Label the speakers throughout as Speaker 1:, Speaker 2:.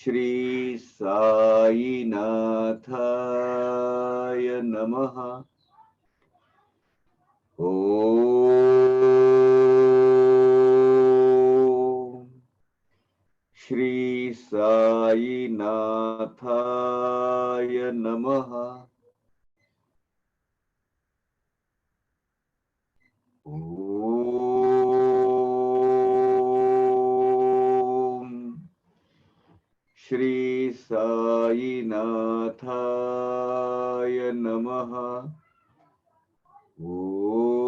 Speaker 1: श्री साई नाथाय नमः। ओम श्री साई नाथाय नमः। ओम श्री साई नाथाय नमः। ओम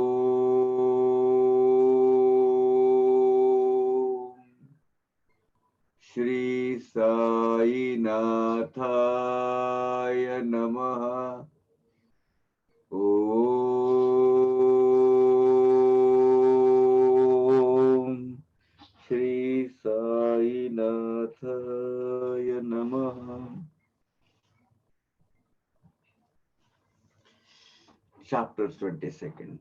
Speaker 1: श्री साई नाथाय नमः। ओम श्री साई नाथाय नमः। Chapter 22nd.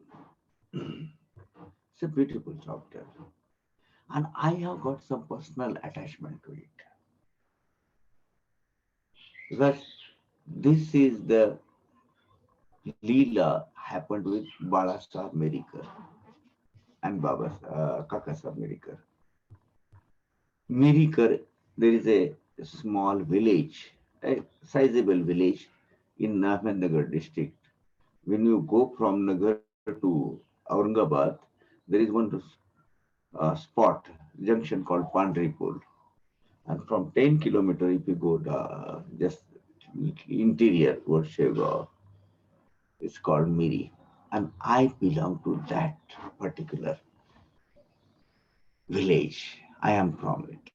Speaker 1: It's a beautiful chapter, and I have got some personal attachment to it. Because this is the Leela happened with Bala Sahib Merikar and Kaka Sahib Merikar. Merikar, there is a small village, a sizable village in Ahmednagar district. When you go from Nagar to Aurangabad, there is one spot, junction called Pandripur. And from 10 kilometers, if you go just interior towards Shegaon, it's called Miri. And I belong to that particular village. I am from it.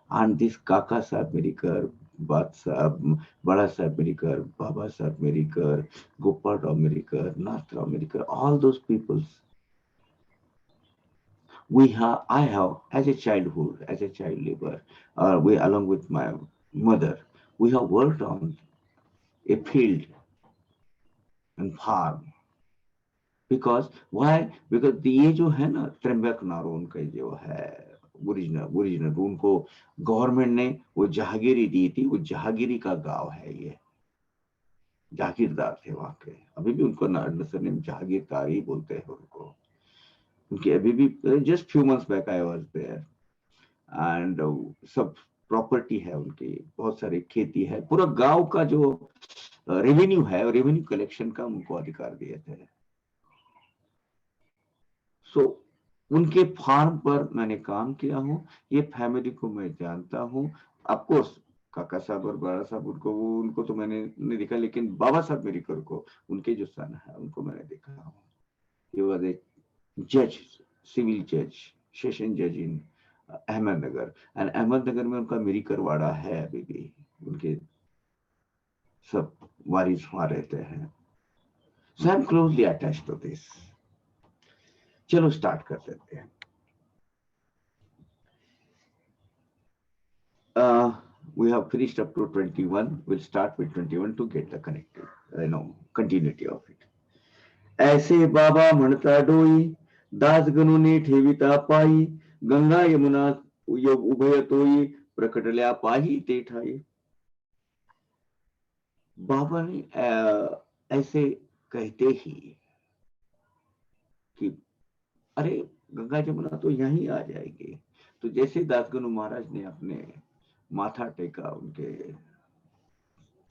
Speaker 1: And this Kaka Sahib Merikar, Bala Sahib Merikar, Baba Sahib Merikar, Gopal Rao Merikar, Nath Rao Merikar, all those peoples, I have, as a childhood, as a child labor, we along with my mother, we have worked on a field and farm. Because why? Because ये जो है ना त्र्यंबक नारोन का जो है original उनको government ने वो जहागिरी दी थी। वो जहागिरी का गांव है, ये जागीरदार थे वहां के। अभी भी उनको सरनेम जहागीरदार ही बोलते हैं उनको। उनकी अभी भी just few months back I was there and सब प्रॉपर्टी है उनकी, बहुत सारी खेती है। पूरा गांव का जो रेवेन्यू है, रेवेन्यू कलेक्शन का उनको अधिकार दिए थे। सो उनके फार्म पर मैंने काम किया हूँ। ये फैमिली को मैं जानता हूँ। ऑफकोर्स काका साहब और बड़ा साहब उनको तो मैंने नहीं देखा, लेकिन बाबा साहब मेरिकर को, उनके जो सन है उनको मैंने देखा हूँ। ये वाज ए जज, सिविल जज, सेशन जज इन अहमदनगर। एंड अहमदनगर में उनका मेरिकर वाड़ा है अभी भी। उनके सब वारिस वहां रहते हैं। So I am closely attached to this. चलो स्टार्ट कर देते हैं। We have finished up to 21. We'll start with 21 to get the continuity of it. ऐसे बाबा म्हणता डोई, दास गणू ने ठेविता पायी, गंगा यमुना योग उभय तोई, प्रकटल्या पाही ते ठाई। बाबा ने ऐसे कहते ही कि अरे गंगा जमुना तो यहीं आ जाएगी। तो जैसे दासगणु महाराज ने अपने माथा टेका उनके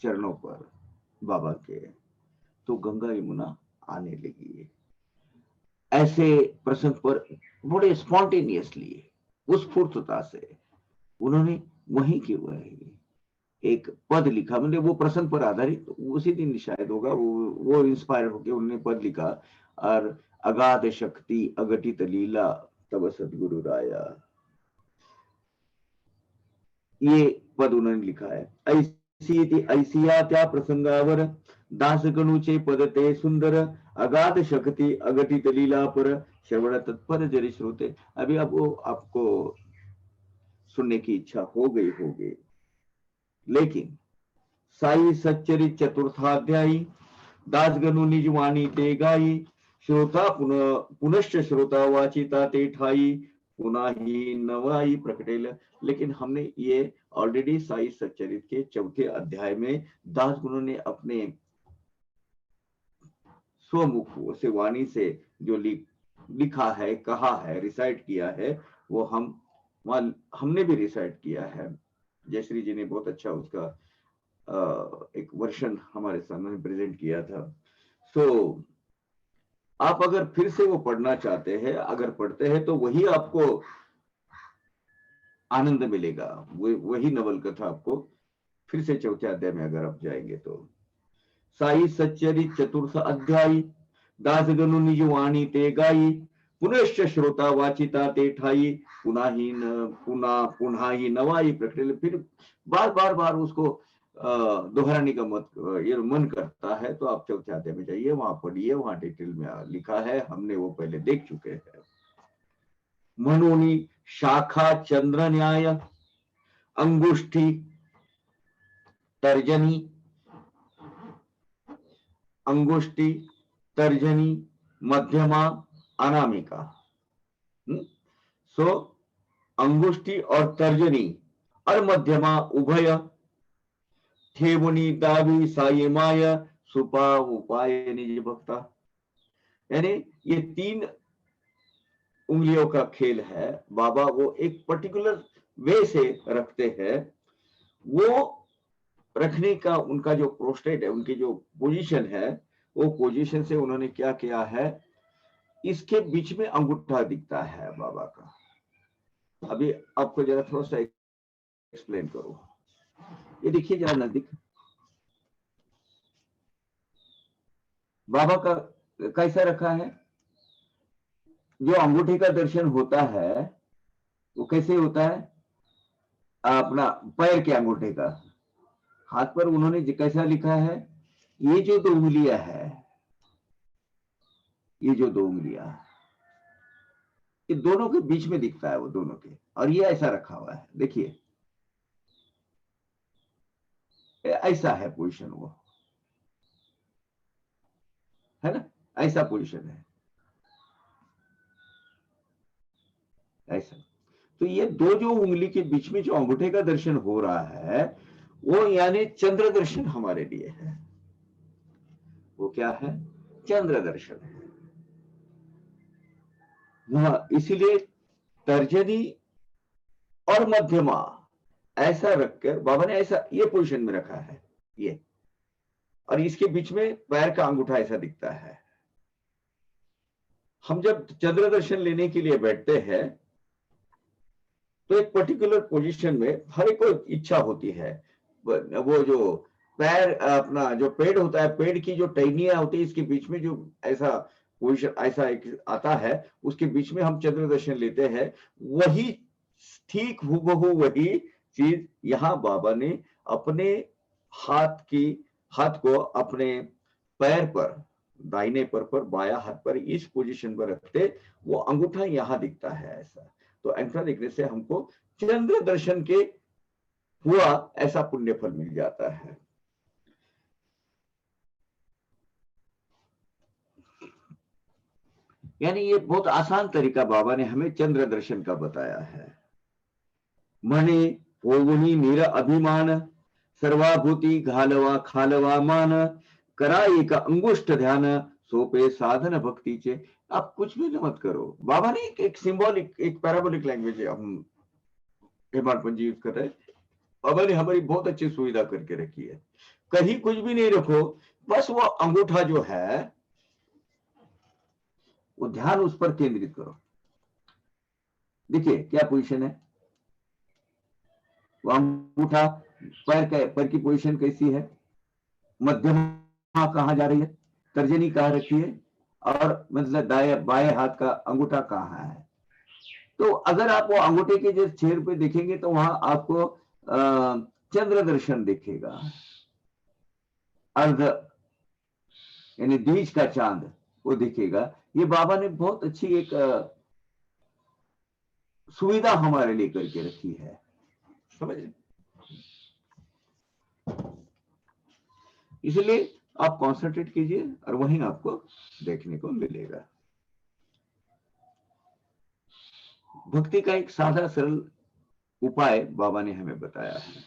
Speaker 1: चरणों पर बाबा के, तो गंगा यमुना आने लगी। ऐसे प्रसंग पर बड़े स्पॉन्टेनियसली, उस स्फूर्तता से उन्होंने वहीं की वहीं एक पद लिखा। मतलब वो प्रसंग पर आधारित, उसी दिन शायद होगा, वो इंस्पायर होकर उन्होंने पद लिखा। और अगाध शक्ति अघटित लीला तब सदगुरु राया, ये पद उन्होंने लिखा है। ऐसिया त्या प्रसंगावर दासगणूचे पद ते सुंदर, अगाध शक्ति अघटित लीला पर श्रवण तत्पर जरी श्रोते। अभी अब वो आपको सुनने की इच्छा हो गई होगी, लेकिन साई सच्चरित चतुर्थाध्यायी, दासगणु निजवाणी ते गाई, श्रोता पुनश्च श्रोता वाचिता ते ठाई, पुनः ही नवाई प्रकटेल। लेकिन हमने ये ऑलरेडी साई सच्चरित के चौथे अध्याय में दास गुरु ने अपने स्वमुख से वाणी से जो लिखा है, कहा है, रिसाइट किया है, वो हमने भी रिसाइट किया है। जयश्री जी ने बहुत अच्छा उसका एक वर्षन हमारे सामने प्रेजेंट किया था। सो आप अगर फिर से वो पढ़ना चाहते हैं, अगर पढ़ते हैं तो वही आपको आनंद मिलेगा, वही नवल कथा आपको फिर से चौथे अध्याय में अगर आप जाएंगे तो। साई सच्चरित चतुर्थ अध्यायी, दास गनु निज वाणी ते गाई, पुनश्च श्रोता वाचिता ते ठाई, पुनः पुनः ही नवाई प्रकट। फिर बार बार बार उसको दोहराने का मत ये मन करता है तो आप चौथे अध्याय में जाइए, वहां पढ़िए, वहां डिटेल में लिखा है, हमने वो पहले देख चुके हैं। मनोनी शाखा चंद्र न्याय, अंगुष्ठी तर्जनी, अंगुष्ठी तर्जनी मध्यमा अनामिका। सो अंगुष्ठी और तर्जनी और मध्यमा उभय, ठेवनी दावी साये माय, सुपा उपाय निज भक्ता। यानी ये 3 उंगलियों का खेल है। बाबा वो एक पर्टिकुलर वे से रखते हैं, वो रखने का उनका जो प्रोस्टेट है, उनकी जो पोजीशन है, वो पोजीशन से उन्होंने क्या किया है, इसके बीच में अंगूठा दिखता है बाबा का। अभी आपको जरा थोड़ा सा एक्सप्लेन करो। ये देखिए जरा नजदीक, बाबा का कैसा रखा है। जो अंगूठे का दर्शन होता है वो कैसे होता है, अपना पैर के अंगूठे का। हाथ पर उन्होंने कैसा लिखा है, ये जो 2 उंगलियां है, ये जो 2 उंगलियां, ये दोनों के बीच में दिखता है वो दोनों के, और ये ऐसा रखा हुआ है। देखिए ऐसा है पोजीशन, वो है ना, ऐसा पोजीशन है, ऐसा। तो ये 2 जो उंगली के बीच में जो अंगूठे का दर्शन हो रहा है, वो यानी चंद्र दर्शन हमारे लिए है। वो क्या है, चंद्र दर्शन है। वह इसीलिए तर्जनी और मध्यमा ऐसा रखकर बाबा ने ऐसा ये पोजीशन में रखा है, ये, और इसके बीच में पैर का अंगूठा ऐसा दिखता है। हम जब चंद्र दर्शन लेने के लिए बैठते हैं तो एक पर्टिकुलर पोजीशन में हर एक को इच्छा होती है, वो जो पैर अपना जो पेड़ होता है, पेड़ की जो टहनियां होती है, इसके बीच में जो ऐसा पोजीशन ऐसा एक आता है, उसके बीच में हम चंद्र दर्शन लेते हैं। वही ठीक हूबहू वही चीज यहाँ बाबा ने अपने हाथ को अपने पैर पर, दाहिने पर बाया हाथ पर इस पोजीशन पर रखते, वो अंगूठा यहां दिखता है ऐसा। तो अंगूठा दिखने से हमको चंद्र दर्शन के हुआ ऐसा पुण्य फल मिल जाता है। यानी ये बहुत आसान तरीका बाबा ने हमें चंद्र दर्शन का बताया है। मणे होगुनी नीर अभिमान, सर्वाभूति घालवा खालवा मान, कराई का अंगुष्ठ ध्यान, सोपे साधन भक्ति चे। आप कुछ भी मत करो, बाबा ने एक सिंबॉलिक, एक पैराबोलिक लैंग्वेज हम हेमाडपंथ जी यूज कर रहे हैं। बाबा ने हमारी बहुत अच्छी सुविधा करके रखी है, कहीं कुछ भी नहीं रखो, बस वो अंगूठा जो है वो ध्यान उस पर केंद्रित करो। देखिए क्या पोजीशन है, वो अंगूठा पैर की पोजीशन कैसी है, मध्यमा कहां जा रही है, तर्जनी कहां रखी है, और मतलब बाएं हाथ का अंगूठा कहां है। तो अगर आप वो अंगूठे के जिस छेद पे देखेंगे तो वहां आपको चंद्र दर्शन दिखेगा, अर्ध यानी बीच का चांद वो दिखेगा। ये बाबा ने बहुत अच्छी एक सुविधा हमारे लिए करके रखी है, समझ। इसलिए आप कॉन्सेंट्रेट कीजिए और वहीं आपको देखने को मिलेगा। भक्ति का एक सादा सरल उपाय बाबा ने हमें बताया है।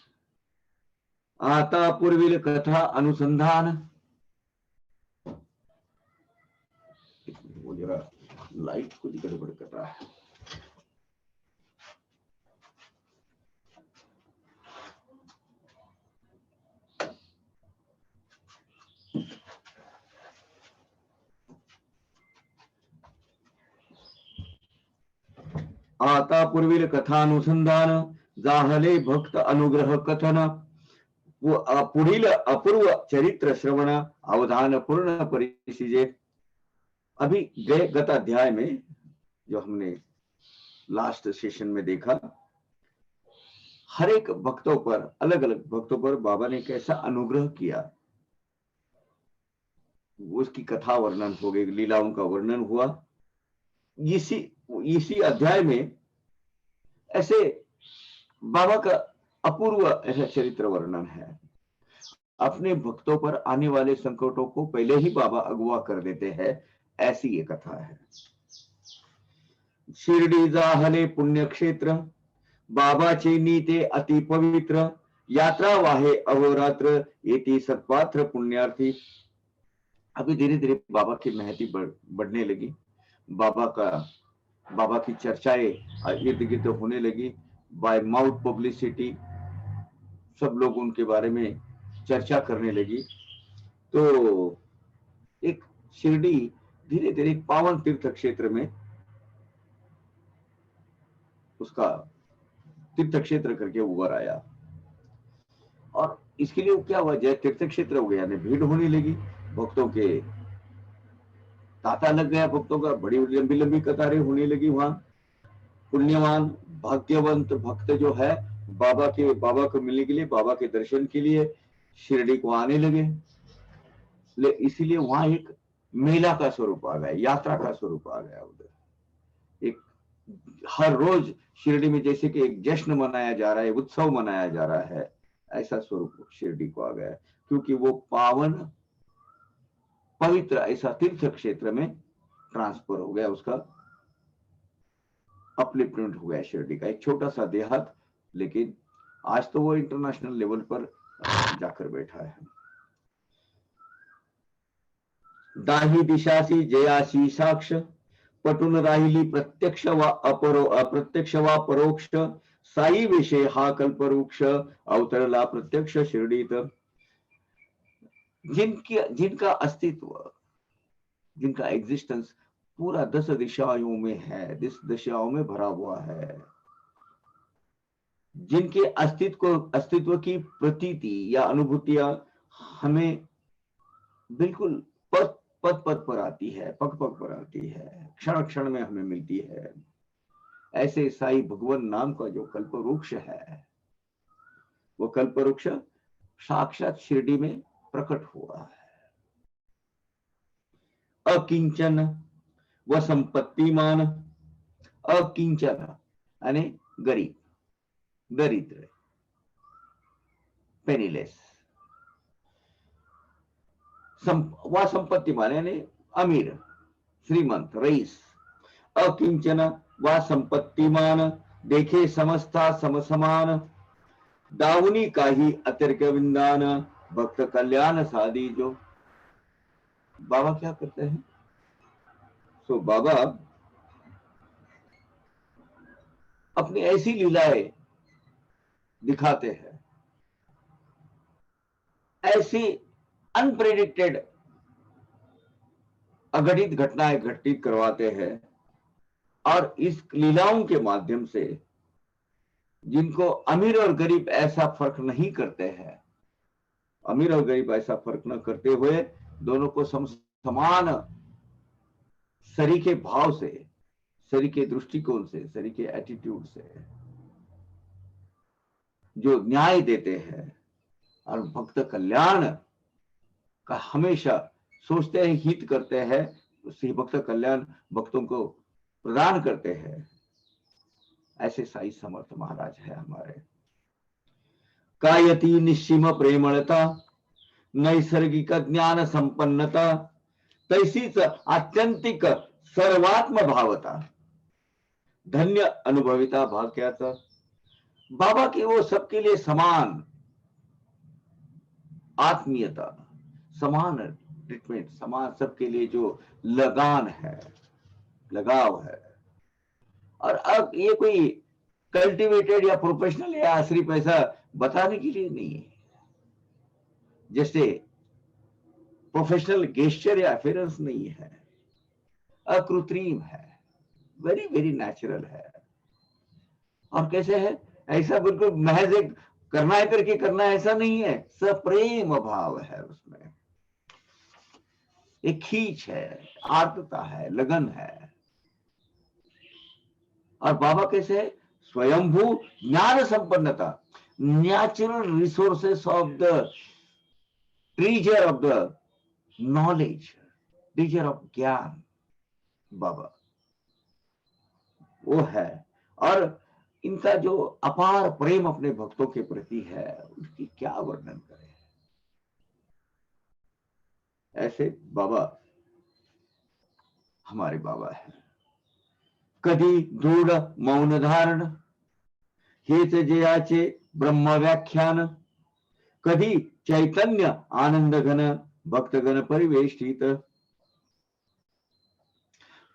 Speaker 1: आता पूर्वील कथा अनुसंधान, वो जरा लाइट कुछ गड़बड़ कर रहा है। आता पूर्वील कथानुसंधान, जाहले भक्त अनुग्रह कथन, वो पुढील अपूर्व चरित्र श्रवण, अवधान पूर्ण परिशीजे। अभी गत अध्याय में जो हमने लास्ट सेशन में देखा, हर एक भक्तों पर, अलग अलग भक्तों पर बाबा ने कैसा अनुग्रह किया, उसकी कथा वर्णन हो गई, लीलाओं का वर्णन हुआ। इसी अध्याय में ऐसे बाबा का अपूर्व ऐसा चरित्र वर्णन है। अपने भक्तों पर आने वाले संकटों को पहले ही बाबा अगवा कर देते हैं, ऐसी ये कथा है। शिरडी जाहले पुण्य क्षेत्र, बाबाचे नीते अति पवित्र, यात्रा वाहे अहोरात्र, येती सत्पात्र पुण्यार्थी। अभी धीरे धीरे बाबा की महती बढ़ने लगी, बाबा की चर्चाएं इर्द गिर्द होने लगी। बाय माउथ पब्लिसिटी सब लोग उनके बारे में चर्चा करने लगी। तो एक शिरडी धीरे धीरे पावन तीर्थ क्षेत्र में, उसका तीर्थ क्षेत्र करके उभर आया। और इसके लिए क्या हुआ, जय तीर्थ क्षेत्र हो गया, यानी भीड़ होने लगी, भक्तों के तांता लग गया, भक्तों का बड़ी लंबी लंबी कतारें होने लगी। वहां पुण्यवान भाग्यवंत भक्त जो है बाबा को मिलने के लिए, बाबा के दर्शन के लिए शिरडी को आने लगे। इसीलिए वहां एक मेला का स्वरूप आ गया, यात्रा का स्वरूप आ गया। उधर एक हर रोज शिरडी में जैसे कि एक जश्न मनाया जा रहा है, उत्सव मनाया जा रहा है, ऐसा स्वरूप शिरडी को आ गया, क्योंकि वो पावन पवित्र ऐसा तीर्थ क्षेत्र में ट्रांसफर हो गया, उसका अपलिफ्टमेंट हो गया शिरडी का। एक छोटा सा देहात, लेकिन आज तो वो इंटरनेशनल लेवल पर जाकर बैठा है। दाही दिशासी जयासी साक्ष, पटून राहिली प्रत्यक्ष व अप्रत्यक्ष व परोक्ष, साई विषय हा कल्पवृक्ष, अवतरला प्रत्यक्ष शिरडीत। जिनका अस्तित्व, जिनका एग्जिस्टेंस पूरा 10 दिशाओं में है, 10 दिशाओं में भरा हुआ है, जिनके अस्तित्व की प्रतीति या अनुभूतियां हमें बिल्कुल पद पर आती है, पग पर आती है, क्षण क्षण में हमें मिलती है, ऐसे साई भगवान नाम का जो कल्पवृक्ष है, वो कल्पवृक्ष साक्षात शिरडी में प्रकट हुआ है। अकिंचन व संपत्तिमान, अकिंचन यानी गरीब, दरिद्र, पेनीलेस, व संपत्तिमान यानी अमीर, श्रीमंत, रईस। अकिंचन व संपत्तिमान, देखे समस्ता समसमान, दावनी काही अतिर्क विंदान, भक्त कल्याण साधी जो। बाबा क्या करते हैं? बाबा अपनी ऐसी लीलाएं दिखाते हैं, ऐसी अनप्रेडिक्टेड अघटित घटनाएं घटित करवाते हैं, और इस लीलाओं के माध्यम से जिनको अमीर और गरीब ऐसा फर्क नहीं करते हैं, अमीर और गरीब ऐसा फर्क न करते हुए दोनों को समान सरीखे भाव से, सरीखे दृष्टिकोण से, सरीखे एटीट्यूड से जो न्याय देते हैं, और भक्त कल्याण का हमेशा सोचते हैं, हित करते हैं, उसी भक्त कल्याण भक्तों को प्रदान करते हैं, ऐसे साई समर्थ महाराज है हमारे। कायती निश्चिम प्रेमळता, नैसर्गिक ज्ञान संपन्नता, तैसीच आत्यंतिक सर्वात्म भावता। धन्य अनुभविता भाग्यात। बाबा की वो सबके लिए समान आत्मीयता, समान ट्रीटमेंट, समान सबके लिए जो लगान है, लगाव है। और अब ये कोई कल्टीवेटेड या प्रोफेशनल या सिर्फ ऐसा बताने के लिए नहीं है, जैसे प्रोफेशनल गेस्चर या अफेयरेंस नहीं है, अकृत्रिम है, वेरी वेरी नेचुरल है। और कैसे है, ऐसा बिल्कुल महज एक करना है करके करना है ऐसा नहीं है, सप्रेम भाव है उसमें, एक खींच है, आर्द्रता है, लगन है। और बाबा कैसे है, स्वयंभू ज्ञान संपन्नता, natural resources of the treasure of the knowledge, treasure of ज्ञान, बाबा वो है। और इनका जो अपार प्रेम अपने भक्तों के प्रति है, उसकी क्या वर्णन करें। ऐसे बाबा हमारे बाबा है। कधी दृढ़ मौन धारण, हेच जयाचे ब्रह्म व्याख्यान, कधी चैतन्य आनंद घन भक्तगण परिवेष्टित।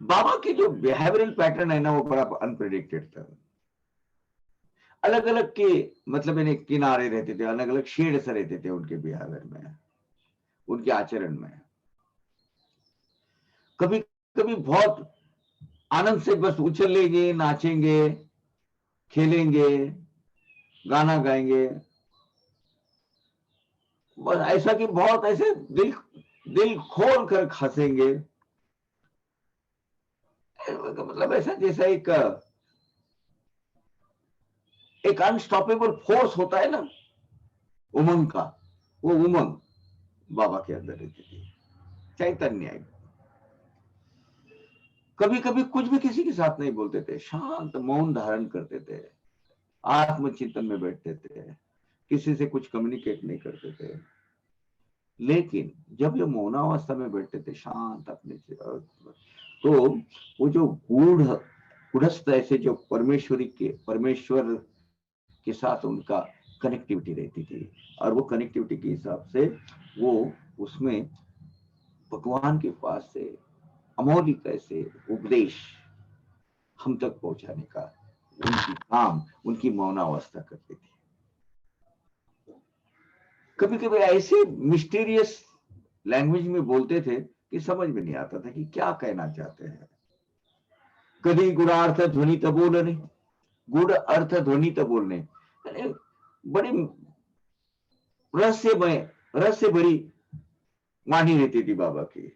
Speaker 1: बाबा के जो बिहेवियरल पैटर्न है ना, वो बड़ा अनप्रेडिक्टेड था। अलग अलग के मतलब इन्हें किनारे रहते थे, अलग अलग शेड्स रहते थे उनके बिहेवियर में, उनके आचरण में। कभी कभी बहुत आनंद से बस उछलेंगे, नाचेंगे, खेलेंगे, गाना गाएंगे, बस ऐसा कि बहुत ऐसे दिल दिल खोल कर हंसेंगे। मतलब ऐसा जैसा एक अनस्टॉपेबल फोर्स होता है ना उमंग का, वो उमंग बाबा के अंदर रहती थी, चैतन्य। कभी कभी कुछ भी किसी के साथ नहीं बोलते थे, शांत मौन धारण करते थे, आत्मचिंतन में बैठते थे, किसी से कुछ कम्युनिकेट नहीं करते थे। लेकिन जब ये मौनावस्था में बैठते थे शांत अपने से, तो वो जो गूढ़स्थ ऐसे जो परमेश्वर के साथ उनका कनेक्टिविटी रहती थी, और वो कनेक्टिविटी के हिसाब से वो उसमें भगवान के पास से अमौलिक ऐसे उपदेश हम तक पहुंचाने का उनकी काम, उनकी मौनावस्था करते थे। कभी कभी ऐसे मिस्टीरियस लैंग्वेज में बोलते थे कि समझ में नहीं आता था कि क्या कहना चाहते हैं। कभी गुणार्थ ध्वनित बोलने, गुण अर्थ ध्वनित बोलने, बड़ी रहस्य भरी वाणी रहती थी बाबा की।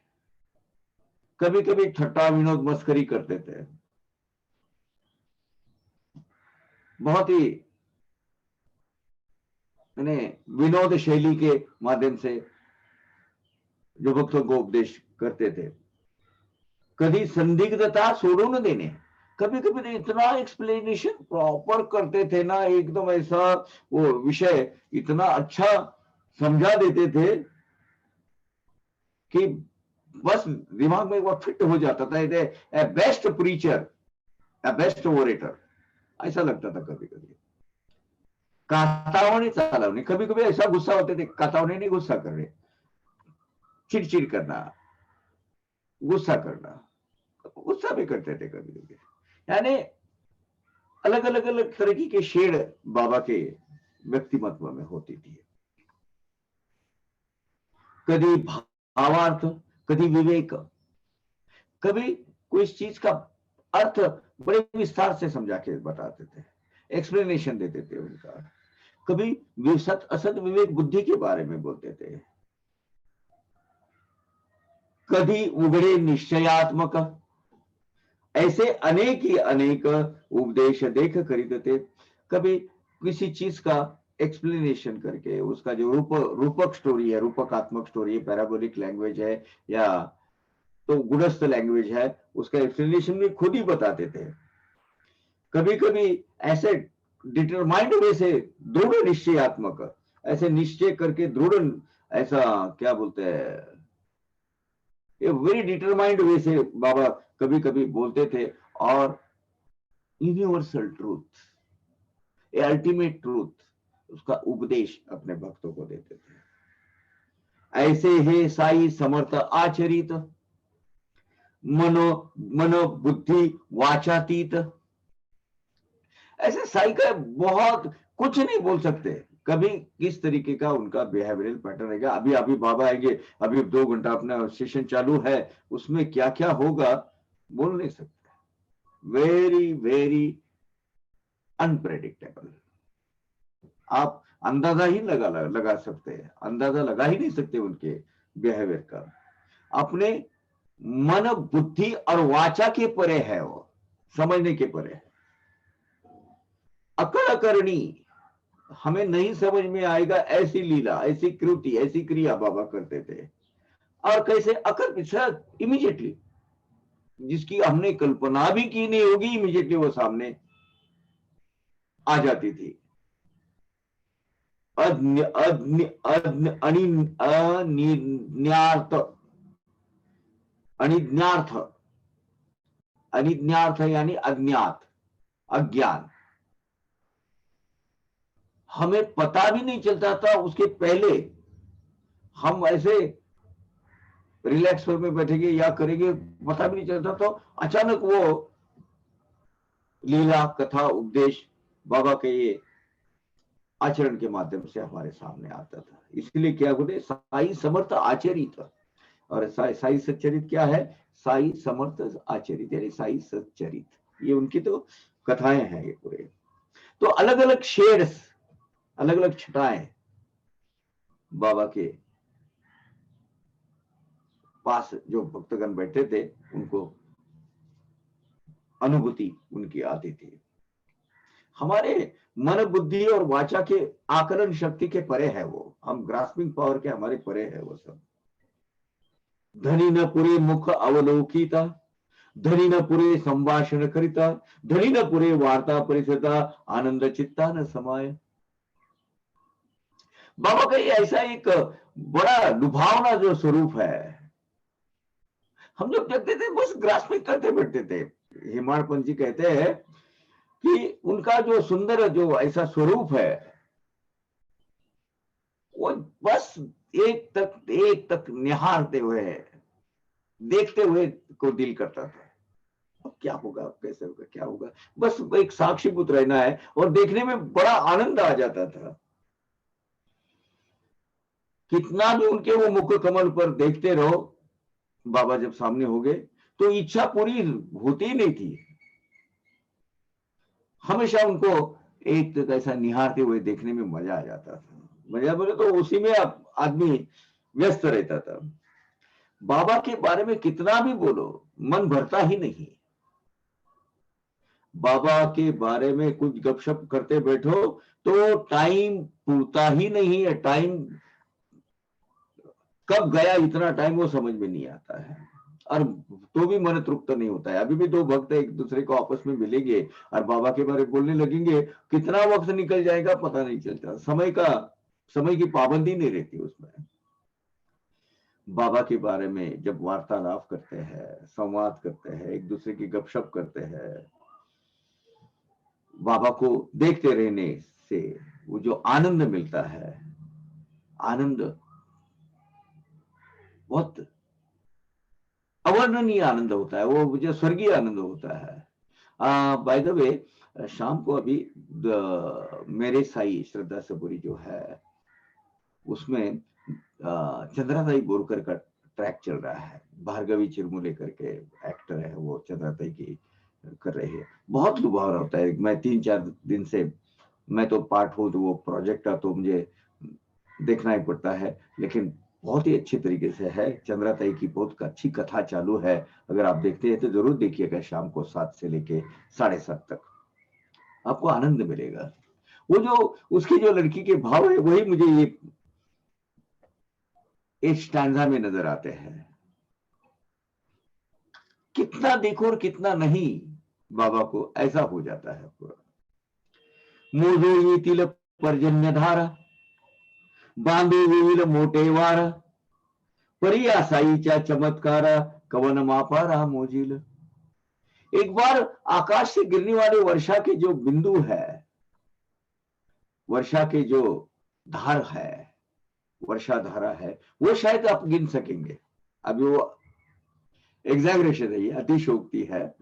Speaker 1: कभी कभी ठट्टा विनोद मस्करी करते थे, बहुत ही मैंने विनोद शैली के माध्यम से जो भक्तों को उपदेश करते थे। कभी संदिग्धता सोडून देने, कभी कभी इतना एक्सप्लेनेशन प्रॉपर करते थे ना, एकदम ऐसा वो विषय इतना अच्छा समझा देते थे कि बस दिमाग में एक बार फिट हो जाता था। ए बेस्ट प्रीचर, ए बेस्ट ओरेटर, ऐसा लगता था। कभी कभी कातावनी चालवनी, कभी कभी ऐसा गुस्सा होते थे, कातावनी नहीं गुस्सा कर रहे, चिड़चिड़ करना, गुस्सा करना, गुस्सा भी करते थे कभी कभी। यानी अलग अलग अलग तरह के शेड बाबा के व्यक्तिमत्व में होती थी। कभी भावार्थ, कभी विवेक, कभी कोई चीज का अर्थ बड़े विस्तार से समझा के बताते थे, एक्सप्लेनेशन देते थे उनका। कभी सत असत विवेक बुद्धि के बारे में बोलते थे। कभी उगड़े निश्चयात्मक, ऐसे अनेक ही अनेक उपदेश देख करीत थे। कभी किसी चीज का एक्सप्लेनेशन करके, उसका जो रूपक स्टोरी है, रूपकात्मक स्टोरी है, पैराबोलिक लैंग्वेज है या तो गुणस्थ लैंग्वेज है, उसका एक्सप्लेनेशन भी खुद ही बताते थे। कभी कभी ऐसे डिटरमाइंड वे से, दृढ़ निश्चयात्मक, ऐसे निश्चय करके दृढ़, ऐसा क्या बोलते हैं, ये वेरी डिटरमाइंड वे से बाबा कभी कभी बोलते थे। और यूनिवर्सल ट्रूथ, ए अल्टीमेट ट्रूथ, उसका उपदेश अपने भक्तों को देते थे। ऐसे हे साई समर्थ आचरित, मनो मनो बुद्धि वाचातीत। ऐसे साई का बहुत कुछ नहीं बोल सकते, कभी किस तरीके का उनका बिहेवियरल पैटर्न रहेगा। अभी अभी बाबा आएंगे, अभी 2 घंटा अपना सेशन चालू है, उसमें क्या क्या होगा बोल नहीं सकते। Very very unpredictable. आप अंदाजा ही लगा सकते हैं, अंदाजा लगा ही नहीं सकते उनके बिहेवियर का। अपने मन बुद्धि और वाचा के परे है, वो समझने के परे है। अकड़ करनी, हमें नहीं समझ में आएगा ऐसी लीला, ऐसी कृति, ऐसी क्रिया बाबा करते थे। और कैसे अकड़ इमीडिएटली, जिसकी हमने कल्पना भी की नहीं होगी, इमीडिएटली वो सामने आ जाती थी। अनिज्ञार्थ, अनिज्ञार्थ, अनिज्ञार्थ यानी अज्ञात, अज्ञान। हमें पता भी नहीं चलता था, उसके पहले हम ऐसे रिलैक्स में बैठेंगे या करेंगे, पता भी नहीं चलता, तो अचानक वो लीला कथा उपदेश बाबा के ये आचरण के माध्यम से हमारे सामने आता था। इसलिए क्या बोले, साई समर्थ आचरित। और साई सच्चरित क्या है? साई समर्थ आचरित यानी साई सच्चरित, ये उनकी तो कथाएं हैं ये पूरे। तो अलग अलग शेड्स, अलग अलग छटाएं बाबा के पास जो भक्तगण बैठे थे, उनको अनुभूति उनकी आती थी। हमारे मन बुद्धि और वाचा के आकलन शक्ति के परे है वो, हम ग्रास्पिंग पावर के हमारे परे है वो सब। धनी न पुरे मुख अवलोकिता, धनी न पुरे संभाषण करिता, धनी न पुरे वार्ता परिषदा, आनंद चित्ता न समाये। बाबा का ऐसा एक बड़ा लुभावना जो स्वरूप है, हम लोग देखते थे बस ग्रास्पिंग करते बैठते थे। हेमाड़ पंत जी कहते हैं कि उनका जो सुंदर जो ऐसा स्वरूप है, वो बस एक तक निहारते हुए, देखते हुए को दिल करता था। अब क्या होगा, कैसे होगा, क्या होगा, बस एक साक्षीभूत रहना है, और देखने में बड़ा आनंद आ जाता था। कितना भी उनके वो मुख कमल पर देखते रहो, बाबा जब सामने हो गए तो इच्छा पूरी होती ही नहीं थी। हमेशा उनको एक तो ऐसा निहारते हुए देखने में मजा आ जाता था। मजा बोले तो उसी में आदमी व्यस्त रहता था। बाबा के बारे में कितना भी बोलो, मन भरता ही नहीं। बाबा के बारे में कुछ गपशप करते बैठो तो टाइम पूरता ही नहीं है। टाइम कब गया, इतना टाइम वो समझ में नहीं आता है, और तो भी मन तृप्त नहीं होता है। अभी भी दो भक्त एक दूसरे को आपस में मिलेंगे और बाबा के बारे में बोलने लगेंगे, कितना वक्त निकल जाएगा पता नहीं चलता। समय की पाबंदी नहीं रहती उसमें। बाबा के बारे में जब वार्तालाप करते हैं, संवाद करते हैं, एक दूसरे की गपशप करते हैं, बाबा को देखते रहने से वो जो आनंद मिलता है, आनंद बहुत अवर्णनीय आनंद होता है, वो मुझे स्वर्गीय आनंद होता है। बाय द वे, शाम को अभी मेरे साई श्रद्धा सबूरी जो है, उसमें चंद्राताई बोरकर का ट्रैक चल रहा है। भार्गवी चिरमुले करके एक्टर है, वो चंद्राताई की कर रही है। बहुत लुभावना होता है। मैं 3-4 दिन से, मैं तो पार्ट हूँ तो वो प्रोजेक्ट का तो मुझे देखना ही पड़ता है, लेकिन बहुत ही अच्छी तरीके से है। चंद्राताई की बहुत अच्छी कथा चालू है। अगर आप देखते हैं तो जरूर देखिएगा, शाम को 7 से लेके 7:30 तक आपको आनंद मिलेगा। वो जो उसकी जो लड़की के भाव है, वही मुझे ये इस स्टैंजा में नजर आते हैं। कितना देखो और कितना नहीं, बाबा को ऐसा हो जाता है पूरा। मोजो ये तिल पर्जन्य धारा, बांधो विविल मोटे वारा, परिया साईच्या चमत्कारा, कवन मापारा मोजील। एक बार आकाश से गिरने वाली वर्षा के जो बिंदु है, वर्षा के जो धार है, वर्षा धारा है, वो शायद आप गिन सकेंगे। अभी वो एग्जैगरेशन है, ये अतिशयोक्ति है,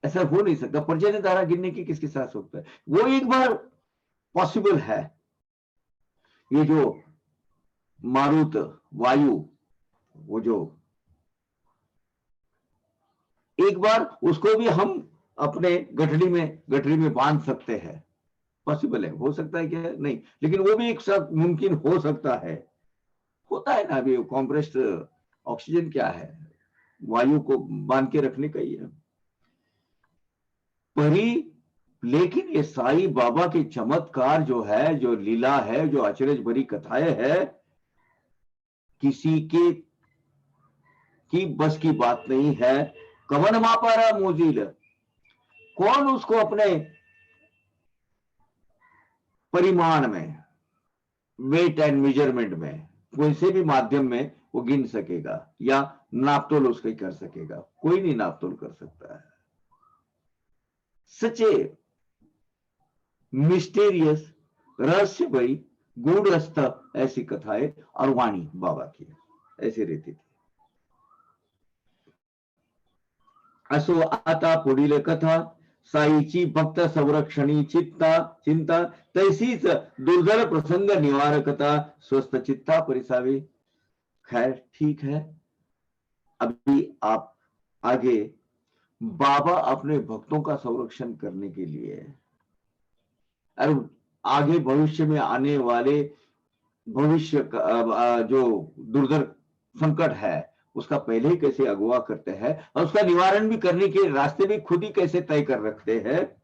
Speaker 1: ऐसा हो नहीं सकता। पर्जन्य धारा गिनने की किसके साथ होता है, वो एक बार पॉसिबल है। ये जो मारुत वायु, वो जो एक बार उसको भी हम अपने गठरी में बांध सकते हैं, पॉसिबल है, हो सकता है क्या नहीं, लेकिन वो भी एक साथ मुमकिन हो सकता है, होता है ना। अभी कॉम्प्रेस्ड ऑक्सीजन क्या है, वायु को बांध के रखने का ही है। परी, लेकिन ये साईं बाबा के चमत्कार जो है, जो लीला है, जो अचरज भरी कथाएं है, किसी के की बस की बात नहीं है। कवन मापारा मोजील, कौन उसको अपने परिमाण में, वेट एंड मेजरमेंट में, कोई से भी माध्यम में वो गिन सकेगा या नापतोल उसकी कर सकेगा? कोई नहीं नापतोल कर सकता है। सचे मिस्टीरियस, रहस्य भरी, गूढ़स्थ ऐसी कथाएं और वाणी बाबा की ऐसी रहती थी। असो आता पुढील कथा, साईची भक्त संरक्षणी चिंता तैसीच दुर्धर प्रसंग निवारकता, स्वस्थ चित्ता परिसावी। खैर ठीक है, अभी आप आगे बाबा अपने भक्तों का संरक्षण करने के लिए, और आगे भविष्य में आने वाले भविष्य का जो दुर्धर संकट है उसका पहले ही कैसे अगवा करते हैं और उसका निवारण भी करने के रास्ते भी खुद ही कैसे तय कर रखते हैं,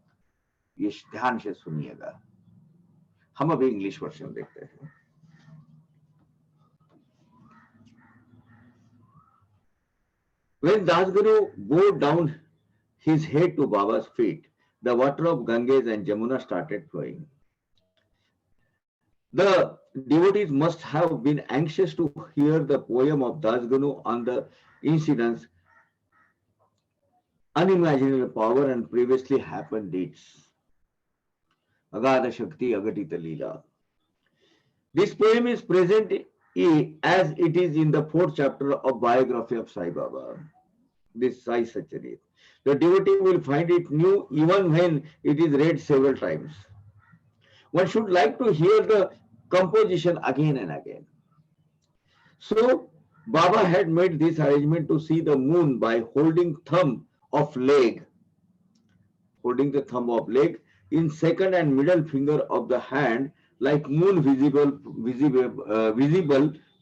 Speaker 1: ये ध्यान से सुनिएगा। हम अभी इंग्लिश वर्जन देखते हैं। When Dasguru bowed down his head to Baba's feet, the water of Ganges and Jamuna started flowing. The devotees must have been anxious to hear the poem of Dasguru on the incidents, unimaginable power and previously happened deeds. Agada Shakti Agatita Leela. This poem is present as it is in the 4th chapter of biography of Sai Baba, this Sai Satcharit. The devotee will find it new even when it is read several times. One should like to hear the composition again and again. So Baba had made this arrangement to see the moon by holding the thumb of leg in second and middle finger of the hand, like moon visible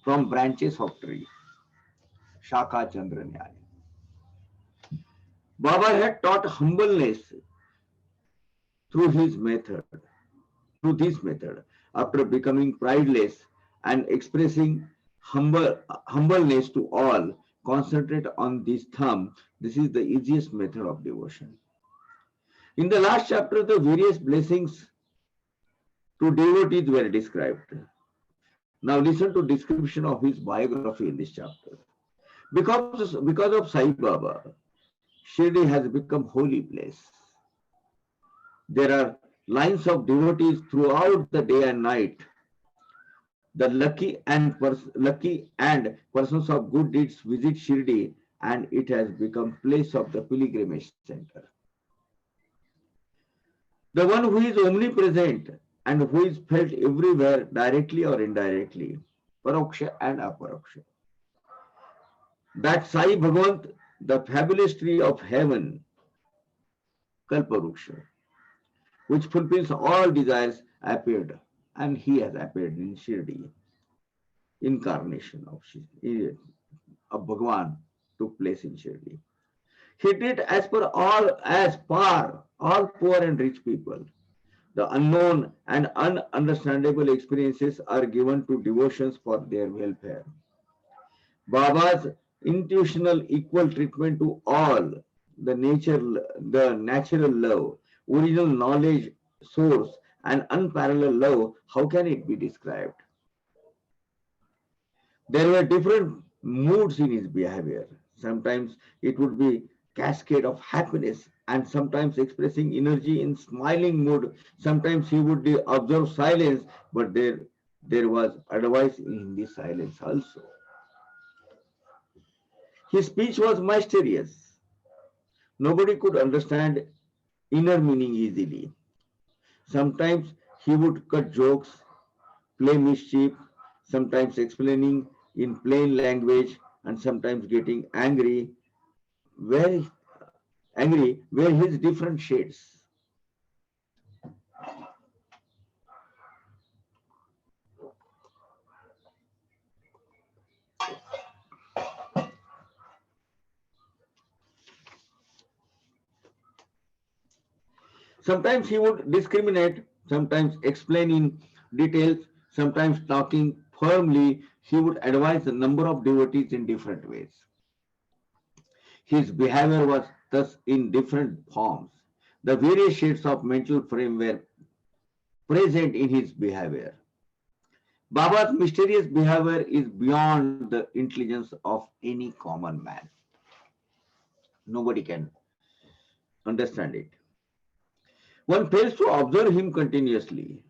Speaker 1: from branches of tree. Shaka Chandra Nyaya. Baba had taught humbleness through this method. After becoming prideless and expressing humbleness to all, concentrate on this thumb. This is the easiest method of devotion. In the last chapter, the various blessings to devotees were described. Now listen to description of his biography in this chapter. Because of Sai Baba, Shirdi has become holy place. There are lines of devotees throughout the day and night. The lucky and persons of good deeds visit Shirdi, and it has become place of the pilgrimage center. The one who is omnipresent and who is felt everywhere directly or indirectly, Paroksha and Aparoksha. That Sai Bhagavant, the fabulous tree of heaven, Kalparuksha, which fulfills all desires, appeared, and he has appeared in Shirdi. Incarnation of Shirdi, of Bhagavan took place in Shirdi. He did as par all poor and rich people. The unknown and ununderstandable experiences are given to devotions for their welfare. Baba's intuitional equal treatment to all, the natural love, original knowledge source, and unparalleled love, how can it be described? There were different moods in his behavior. Sometimes it would be cascade of happiness and sometimes expressing energy in smiling mood. Sometimes he would observe silence, but there was advice in the silence also. His speech was mysterious. Nobody could understand inner meaning easily. Sometimes he would cut jokes, play mischief, sometimes explaining in plain language, and sometimes getting where where his different shades. Sometimes he would discriminate, sometimes explain in details, sometimes talking firmly. He would advise a number of devotees in different ways. His behavior was thus in different forms. The various shades of mental frame were present in his behavior. Baba's mysterious behavior is beyond the intelligence of any common man. Nobody can understand it. One fails to observe him continuously.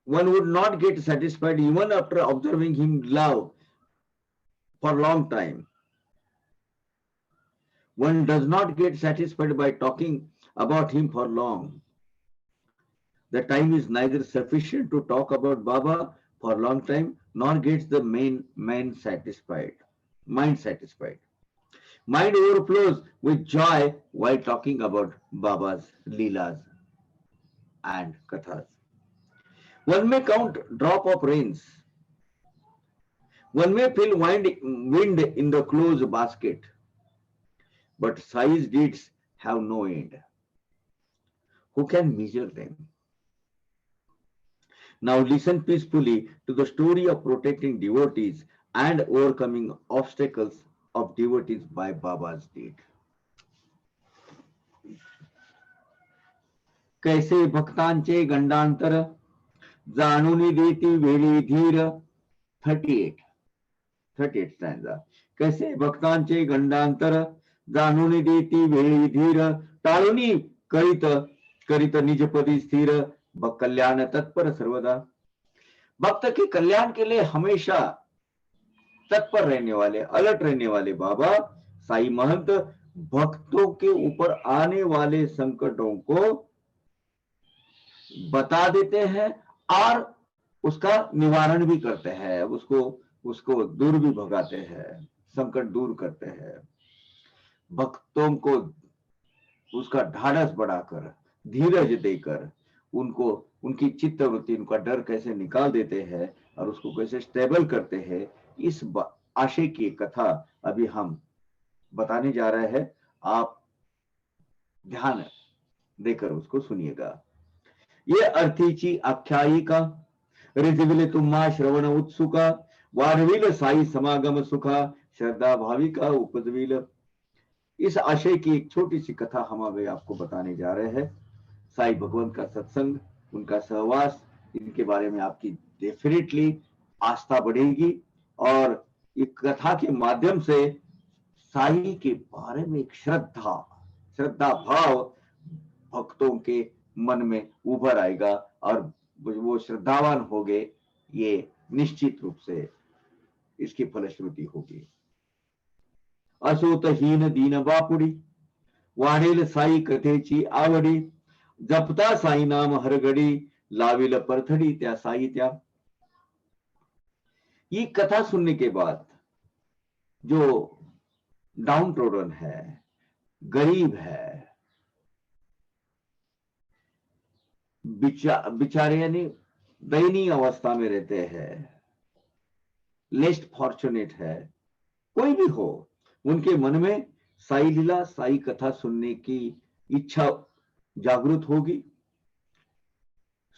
Speaker 1: One would not get satisfied even after observing him love for a long time. One does not get satisfied by talking about him for long. The time is neither sufficient to talk about Baba for a long time, nor gets the mind satisfied. Mind overflows with joy while talking about Baba's Leelas and Kathas. One may count drop of rains. One may feel wind in the closed basket, but Sai's deeds have no end. Who can measure them? Now listen peacefully to the story of protecting devotees and overcoming obstacles of devotees by Baba's deed. कैसे भक्तांचे गंडांतर जाणून देती वेळी धीर 38 38 stanza. कैसे भक्तांचे गंडांतर जाणून देती वेळी धीर टाळूनी करीत करीत निजपदी स्थिर कल्याण तत्पर सर्वदा. भक्त के कल्याण के लिए हमेशा तत्पर रहने वाले, अलर्ट रहने वाले बाबा साई महंत भक्तों के ऊपर आने वाले संकटों को बता देते हैं और उसका निवारण भी करते हैं, उसको उसको दूर भी भगाते हैं, संकट दूर करते हैं. भक्तों को उसका ढाढ़स बढ़ाकर, धीरज देकर उनको उनकी चित्तवृत्ति, उनका डर कैसे निकाल देते हैं और उसको कैसे स्टेबल करते हैं, इस आशय की कथा अभी हम बताने जा रहे हैं. आप ध्यान देकर उसको सुनिएगा. ये अर्थीची आख्यायिका रिजविले तुम्हा श्रवण उत्सुका वाढविल साई समागम सुखा श्रद्धा भाविका उपजविल. इस आशय की एक छोटी सी कथा हम अभी आपको बताने जा रहे हैं. साई भगवंत का सत्संग, उनका सहवास, इनके बारे में आपकी डेफिनेटली आस्था बढ़ेगी और एक कथा के माध्यम से साई के बारे में एक श्रद्धा भाव भक्तों के मन में उभर आएगा और वो श्रद्धावान हो गए, ये निश्चित रूप से इसकी फलश्रुति होगी. असोतहीन दीन बापुडी वाढेल साई कथेची आवडी जपता साई नाम हरगडी लाविल परथडी त्या साई त्या. ये कथा सुनने के बाद जो डाउन ट्रोडन है, गरीब है, बेचारे यानी दयनीय अवस्था में रहते हैं, लेस्ट फॉर्चुनेट है, कोई भी हो, उनके मन में साई लीला, साई कथा सुनने की इच्छा जागृत होगी.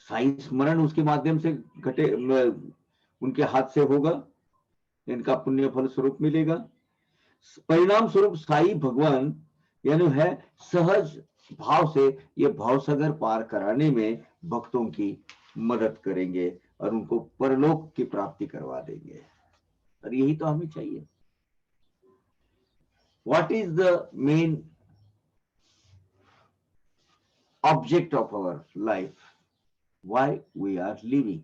Speaker 1: साई स्मरण उसके माध्यम से घटे, उनके हाथ से होगा, इनका पुण्य फल स्वरूप मिलेगा. परिणाम स्वरूप साई भगवान यानी है सहज भाव से ये भावसागर पार कराने में भक्तों की मदद करेंगे और उनको परलोक की प्राप्ति करवा देंगे. और यही तो हमें चाहिए. what is the main object of our life, why we are living?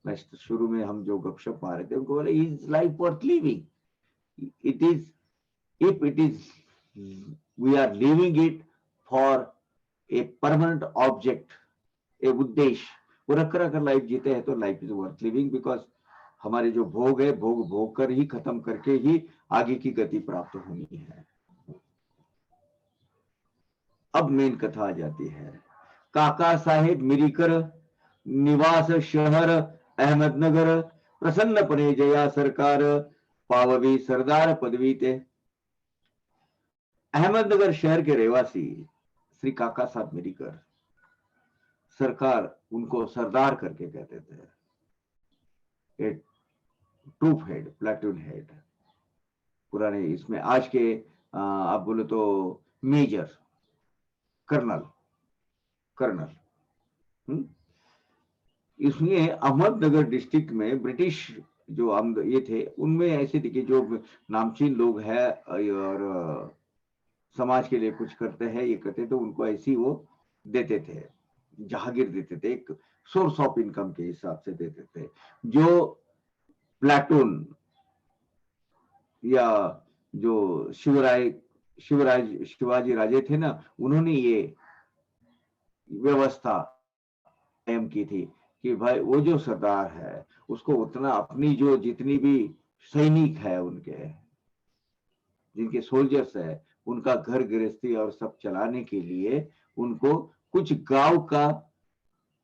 Speaker 1: मैं शुरू में हम जो गपशप मार रहे थे उनको बोले is life worth living? It is, if it is, we are living it for a permanent object, a उद्देश्य वो रख कर लाइफ जीते हैं तो life is worth living, because हमारे जो भोग है भोग भोग कर ही खत्म करके ही आगे की गति प्राप्त होनी है। अब मेन कथा आ जाती है। काका साहेब मिरीकर, निवास शहर अहमदनगर, प्रसन्नपणे जया सरकार, पाववी सरदार पदवी ते। अहमदनगर शहर के रहवासी श्री काका साहब मिरीकर, सरकार उनको सरदार करके कहते थे, ट्रूप हेड, प्लाटून हेड, पुराने इसमें आज के आप बोले तो मेजर, कर्नल, इसमें अहमदनगर डिस्ट्रिक्ट में ब्रिटिश जो हम ये थे उनमें ऐसे थे कि जो नामचीन लोग हैं और समाज के लिए कुछ करते हैं ये करते तो उनको ऐसी वो देते थे, जहागीर देते थे, एक सोर्स ऑफ इनकम के हिसाब से देते थे। जो प्लाटून या जो शिवाजी राजे थे ना, उन्होंने ये व्यवस्था कायम की थी कि भाई वो जो सरदार है उसको उतना अपनी जो जितनी भी सैनिक है उनके जिनके सोल्जर्स है उनका घर गृहस्थी और सब चलाने के लिए उनको कुछ गांव का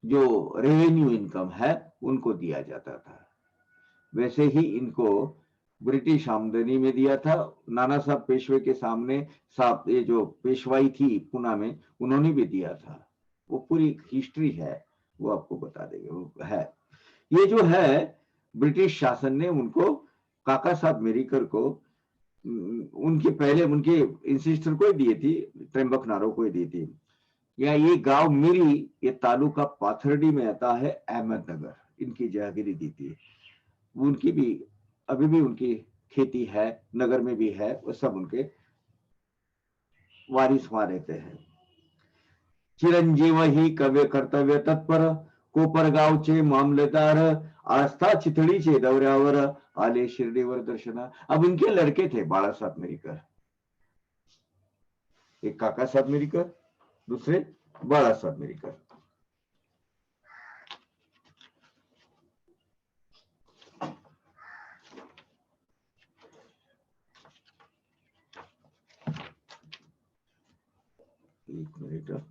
Speaker 1: जो रेवेन्यू इनकम है उनको दिया जाता था। वैसे ही इनको ब्रिटिश आमदनी में दिया था। नाना साहब पेशवे के सामने साहब ये जो पेशवाई थी पुणे में उन्होंने भी दिया था, वो पूरी हिस्ट्री है, वो आपको बता देंगे वो है। ये जो है ब्रिटिश शासन ने उनको काका साहब मिरीकर को उनके पहले उनके इंसिस्टर को ही दी थी, त्र्यंबक नारो को ही दी थी। या ये गांव मिरी ये तालुका पाथरडी में आता है अहमदनगर, इनकी जागीरी दी थी। उनकी भी अभी भी उनकी खेती है, नगर में भी है, वो सब उनके वारिस वहां रहते हैं। चिरंजीव ही कव्य कर्तव्य तत्पर, कोपरगावचे मामलेदार, आस्था चितळीचे दौऱ्यावर आले शिर्डीवर दर्शना। अब इनके लड़के थे बाला साहब मिरीकर, एक काका साहब मिरीकर, दूसरे बाला साहब मिरीकर। एक मिनट,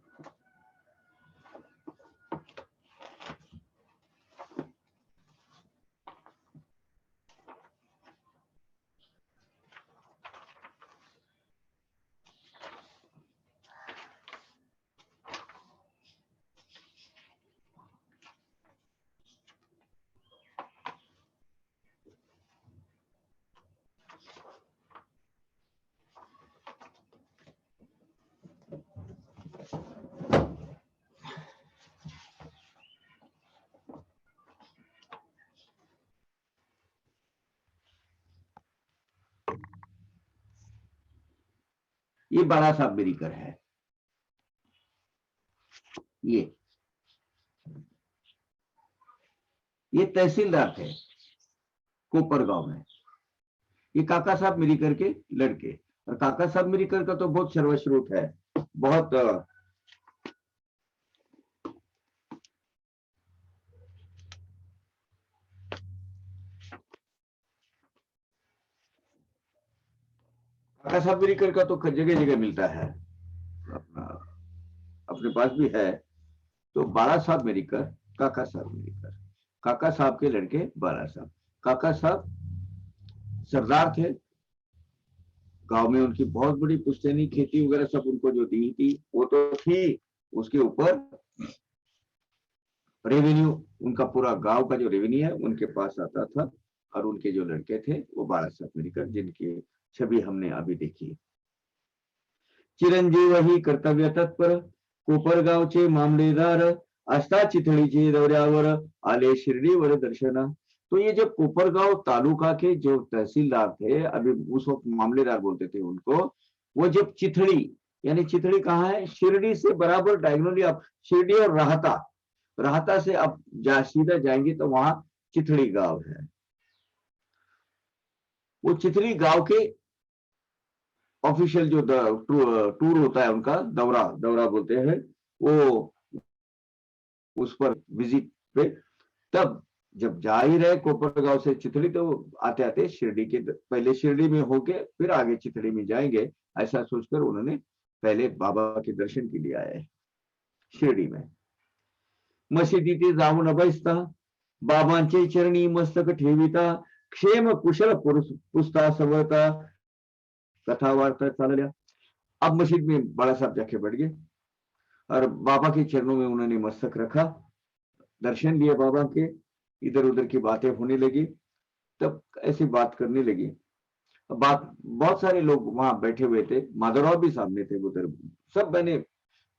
Speaker 1: ये बाला साहब मिरीकर है। ये तहसीलदार थे कोपरगांव में। ये काका साहब मिरीकर के लड़के, और काका साहब मिरीकर का तो बहुत सर्वश्रुत है, बहुत काका साहब मिरीकर का तो जगह जगह मिलता है, अपने पास भी है। तो बाला साहब मिरीकर, काका साहब मिरीकर, काका साहब के लड़के बाला साहब। काका साहब सरदार थे, गांव में उनकी बहुत बड़ी पुश्तैनी खेती वगैरह सब उनको जो दी थी वो तो थी, उसके ऊपर रेवेन्यू उनका पूरा गांव का जो रेवेन्यू है उनके पास आता था। और उनके जो लड़के थे वो बाला साहब मिरीकर, जिनकी छवि हमने अभी देखी। चिरंजीव ही कर्तव्य तत्पर, कोपरगावचे मामलेदार, आस्था चितळीचे दौऱ्यावर आले शिर्डीवर दर्शना। तो ये जब कोपरगांव तालुका के जो तहसीलदार थे, अभी उस वक्त मामलेदार बोलते थे उनको, वो जब चिथड़ी, यानी चिथड़ी कहाँ है, शिरडी से बराबर डायगोनली आप शिरडी और राहता, राहता से आप सीधा जाएंगे तो वहां चिथड़ी गांव है। वो चिथड़ी गांव के ऑफिशियल जो टूर होता है उनका, दौरा दौरा बोलते हैं, वो उस पर विजिट पे, तब जब जा ही रहे कोपरगांव से चिथड़ी तो आते आते शिरडी के, पहले शिरडी में होके फिर आगे चिथड़ी में जाएंगे, ऐसा सोचकर उन्होंने पहले बाबा के दर्शन के लिए आए शिरडी में। मशिदीते जाऊन बसता, बाबांचे चरणी मस्तक ठेविता, क्षेम कुशल पुस्ता सवता, कथा वार्ता चालल्या। अब मस्जिद में बड़ा साहब जाके बैठ गए और बाबा के चरणों में उन्होंने मस्तक रखा, दर्शन लिए बाबा के, इधर उधर की बातें होने लगी, तब ऐसी बात करने लगी। बात, बहुत सारे लोग वहां बैठे हुए थे, माधवराव भी सामने थे उधर, सब मैंने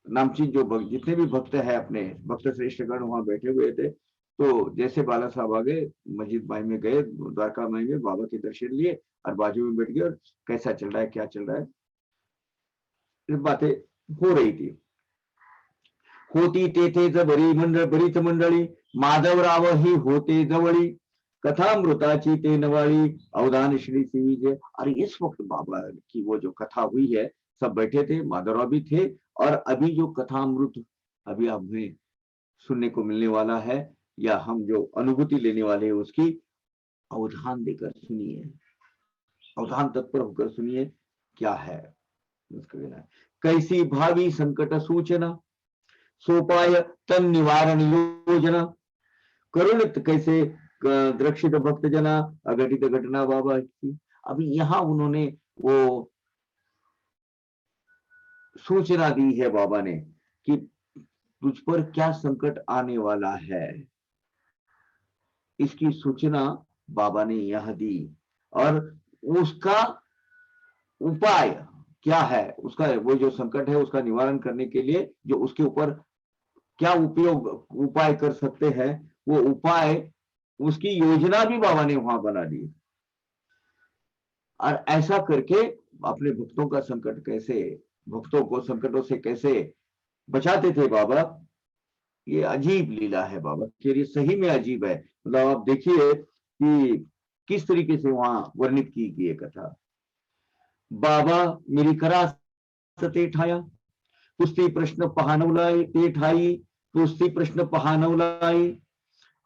Speaker 1: नामचीन जो जितने भी भक्त है अपने भक्त श्रेष्ठगण वहां बैठे हुए थे। तो जैसे बाला साहब आ गए, मस्जिद माई में गए, द्वारका माई में बाबा के दर्शन लिए और बाजू में बैठ गए और कैसा चल रहा है, क्या चल रहा है, बातें हो रही थी। होती तेथे बरी मंडळ, बरीच मंडळी, माधवराव ही होते जवळी, कथामृताची ते नवाळी, अवधान श्री विजय। और इस वक्त बाबा की वो जो कथा हुई है, सब बैठे थे, माधवराव भी थे, और अभी जो कथामृत अभी हमें सुनने को मिलने वाला है, या हम जो अनुभूति लेने वाले हैं, उसकी अवधान देकर सुनिए, अवधान तत्पर होकर सुनिए क्या है उसका कहना है। कैसी भावी संकट सूचना, सोपाय तन निवारण योजना, करुणित कैसे द्रक्षित भक्त जना, अघटित घटना बाबा की। अभी यहां उन्होंने वो सूचना दी है बाबा ने कि तुझ पर क्या संकट आने वाला है, इसकी सूचना बाबा ने यह दी, और उसका उपाय क्या है, उसका वो जो संकट है उसका निवारण करने के लिए जो उसके ऊपर क्या उपयोग उपाय कर सकते हैं, वो उपाय, उसकी योजना भी बाबा ने वहां बना दी। और ऐसा करके अपने भक्तों का संकट कैसे, भक्तों को संकटों से कैसे बचाते थे बाबा, ये अजीब लीला है बाबा के लिए, सही में अजीब है। मतलब आप देखिए कि किस तरीके से वहां वर्णित की गई कथा। बाबा मेरी करा सते ठाया, पुस्ती प्रश्न पहानवलाई ते ठाई, पुस्ती प्रश्न पहानवलाई,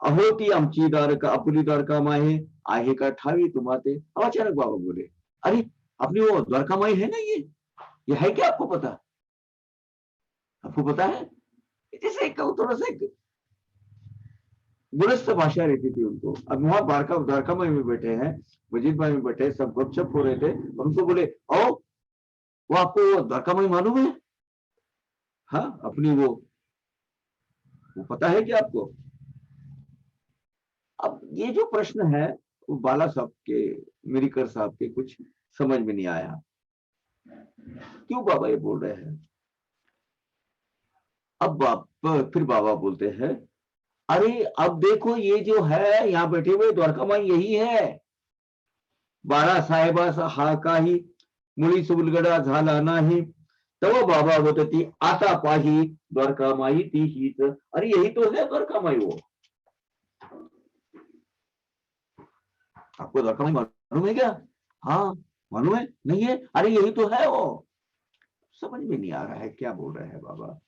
Speaker 1: अहो ती आमची द्वारका, आपुली द्वारका माहे, आहे का ठावी तुम्हाते। अचानक बाबा बोले, अरे अपनी वो द्वारका माई है ना, ये है क्या, आपको पता, आपको पता है? जैसे थोड़ा सा गुरस्थ भाषा रहती थी उनको। अब वहां द्वारका माई में बैठे हैं, मस्जिद माई में बैठे, सब गपशप हो रहे थे, और उनको बोले, ओ वो आपको द्वारका माई मालूम है? हाँ, अपनी वो पता है क्या आपको? अब ये जो प्रश्न है वो बाला साहब के, मिरिकर साहब के कुछ समझ में नहीं आया, क्यों बाबा ये बोल रहे हैं। अब फिर बाबा बोलते हैं, अरे अब देखो ये जो है यहाँ बैठे हुए द्वारका माई यही है, बाळा साहेबा हा काही मुळी सुबुलगडा झाला नाही, तव बाबा होती आता पाही द्वारका माई ती हीच। अरे यही तो है द्वारका माई वो, आपको द्वारका माई मालूम है क्या? हाँ मालूम है, नहीं है, अरे यही तो है वो। समझ में नहीं आ रहा है क्या बोल रहे हैं बाबा।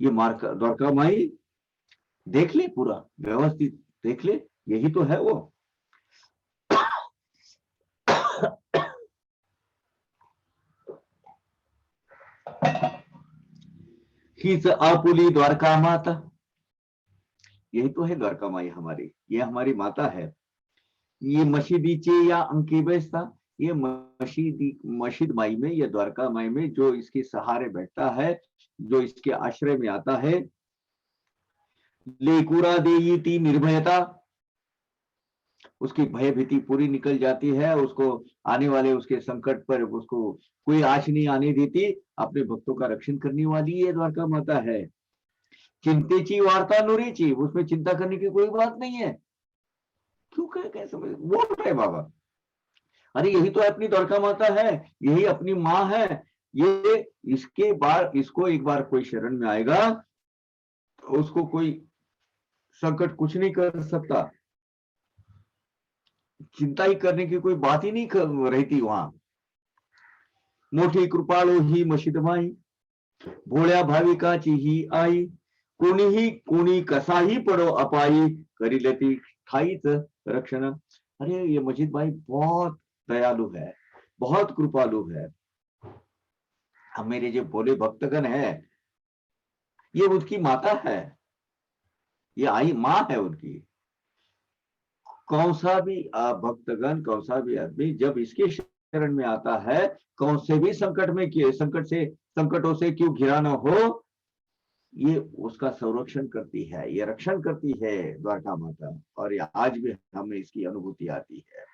Speaker 1: ये द्वारका माई देख ले, पूरा व्यवस्थित देख ले, यही तो है वो। हीच आपुली द्वारका माता, यही तो है द्वारका माई हमारी, ये हमारी माता है। ये मशीदीचे या अंकी बेचता, ये मशीद माई में, ये द्वारका माई में जो इसके सहारे बैठता है, जो इसके आश्रय में आता है, लेकुरा देई ती निर्भयता, उसकी भय भीति पूरी निकल जाती है, उसको आने वाले उसके संकट पर उसको कोई आश नहीं आने देती, अपने भक्तों का रक्षण करने वाली ये द्वारका माता है। चिंतेची वार्ता नुरीची, उसमें चिंता करने की कोई बात नहीं है। क्यों कैसे बोल रहे बाबा? अरे यही तो अपनी द्वारका माता है, यही अपनी माँ है। ये इसके बाद इसको एक बार कोई शरण में आएगा, उसको कोई संकट कुछ नहीं कर सकता। चिंता ही करने की कोई बात ही नहीं रहती वहां। मोठी कृपाळू ही मशीदमाई, भोळ्या भाविकाची ही आई, कोणीही कोणी कसाही पडो अपाई, करी लेती ठाईच रक्षण। अरे ये मजीद भाई बहुत दयालु है, बहुत कृपालु है। हम मेरे जो भोले भक्तगण है, ये उसकी माता है, ये आई माँ है उनकी। कौन सा भी भक्तगण, कौन सा भी आदमी जब इसके शरण में आता है, कौन से भी संकटों से क्यों घिरा न हो, ये उसका संरक्षण करती है, ये रक्षण करती है द्वारका माता। और ये आज भी हमें इसकी अनुभूति आती है।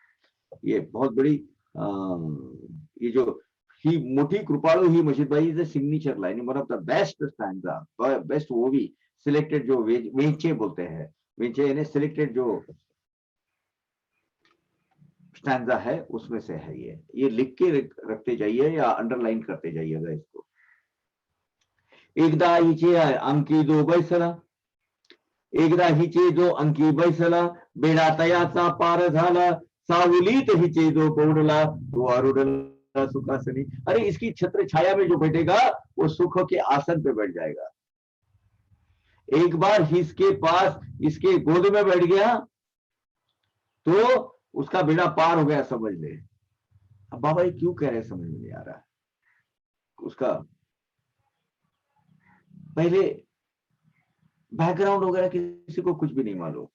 Speaker 1: ये बहुत बड़ी ये जो ही मोठी कृपाळू ही मशीद भाई is signature line, one of the best stanza, best वो भी सिलेक्टेड जो वेंचे बोलते हैं, वेंचे यानी सिलेक्टेड जो स्टैंजा है उसमें से है। ये लिख के रखते जाइए या अंडरलाइन करते जाइएगा इसको। एकदा हिचे अंकी जो बैसला, एकदा हिचे जो अंकी बैसला, बेडा तयाचा पार झाला, सावलीत हिचे जो पौडला, तो आरूढला सुखासनी। अरे इसकी छत्र छाया में जो बैठेगा वो सुख के आसन पे बैठ जाएगा। एक बार इसके पास, इसके गोद में बैठ गया तो उसका बेड़ा पार हो गया, समझ ले। अब बाबा ये क्यों कह रहे हैं समझ में नहीं आ रहा। उसका पहले बैकग्राउंड वगैरह किसी को कुछ भी नहीं मालूम।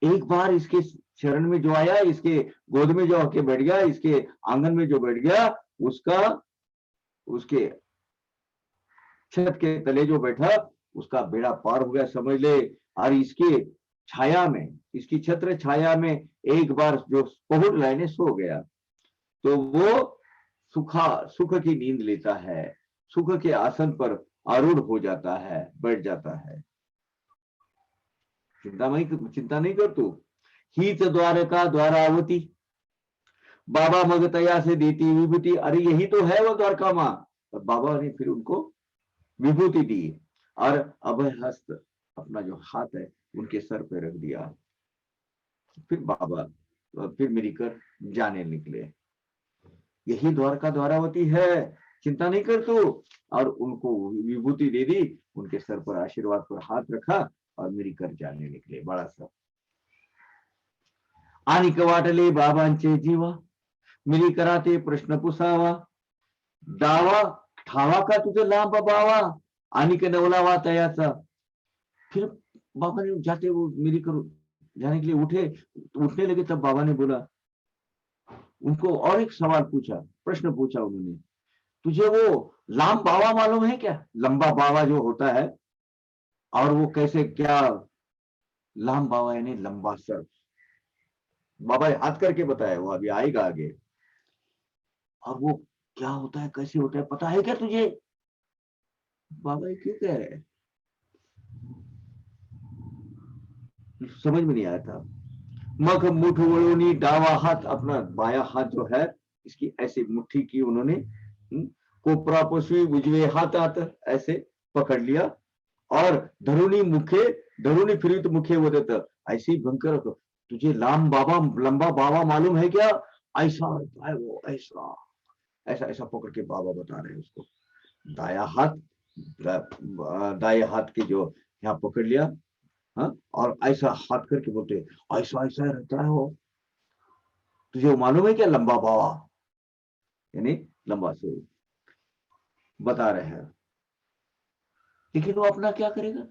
Speaker 1: एक बार इसके शरण में जो आया, इसके गोद में जो आके बैठ गया, इसके आंगन में जो बैठ गया, उसका उसके छत के तले जो बैठा, उसका बेड़ा पार हो गया, समझ ले। और इसके छाया में, इसकी छत्र छाया में एक बार जो पहुंच लाने सो गया, तो वो सुख की नींद लेता है, सुख के आसन पर आरूढ़ हो जाता है, बैठ जाता है। चिंता नहीं कर तू। हीच द्वारका द्वारावती, बाबा मगतया से देती विभूति। अरे यही तो है वो द्वारका माँ। और बाबा ने फिर उनको विभूति दी और अभय हस्त अपना जो हाथ है उनके सर पे रख दिया। फिर बाबा फिर मिलकर जाने निकले। यही द्वारका द्वारावती है, चिंता नहीं कर तू। और उनको विभूति दे दी, उनके सर पर आशीर्वाद पर हाथ रखा और मिलकर जाने निकले। बड़ा सा आनिक वाटले बाबांचे जीवा, मिली कराते प्रश्न पुसावा, दावा ठावा का तुझे लांब बावा, आनिक नवलावा तयाचा। फिर बाबा ने जाते वो मिली कर जाने के लिए उठने लगे, तब बाबा ने बोला, उनको और एक सवाल पूछा, प्रश्न पूछा उन्होंने, तुझे वो लाम बावा मालूम है क्या? लंबा बावा जो होता है, और वो कैसे, क्या लाम बावा यानी लंबा सर। बाबा हाथ करके बताया, वो अभी आएगा आगे। और वो क्या होता है, कैसे होता है, पता है क्या तुझे? बाबा क्यों कह रहे हैं, समझ में नहीं आया था। मग मुठ वळोनी डावा हाथ, अपना बाया हाथ जो है इसकी ऐसी मुट्ठी की उन्होंने, कोपरा पशु उजवे हाथ ऐसे पकड़ लिया, और धरुणी फिरित मुखे वदत, ऐसे ही भंकर, तुझे लंबा बाबा मालूम है क्या? ऐसा है वो, ऐसा ऐसा ऐसा पकड़ के बाबा बता रहे हैं उसको। दाया हाथ, दाएं हाथ के जो यहाँ पकड़ लिया, हाँ, और ऐसा हाथ करके बोलते, ऐसा ऐसा रहता है वो, तुझे वो मालूम है क्या लंबा बावा यानी लंबा सूर्य, बता रहे हैं। लेकिन वो अपना क्या करेगा?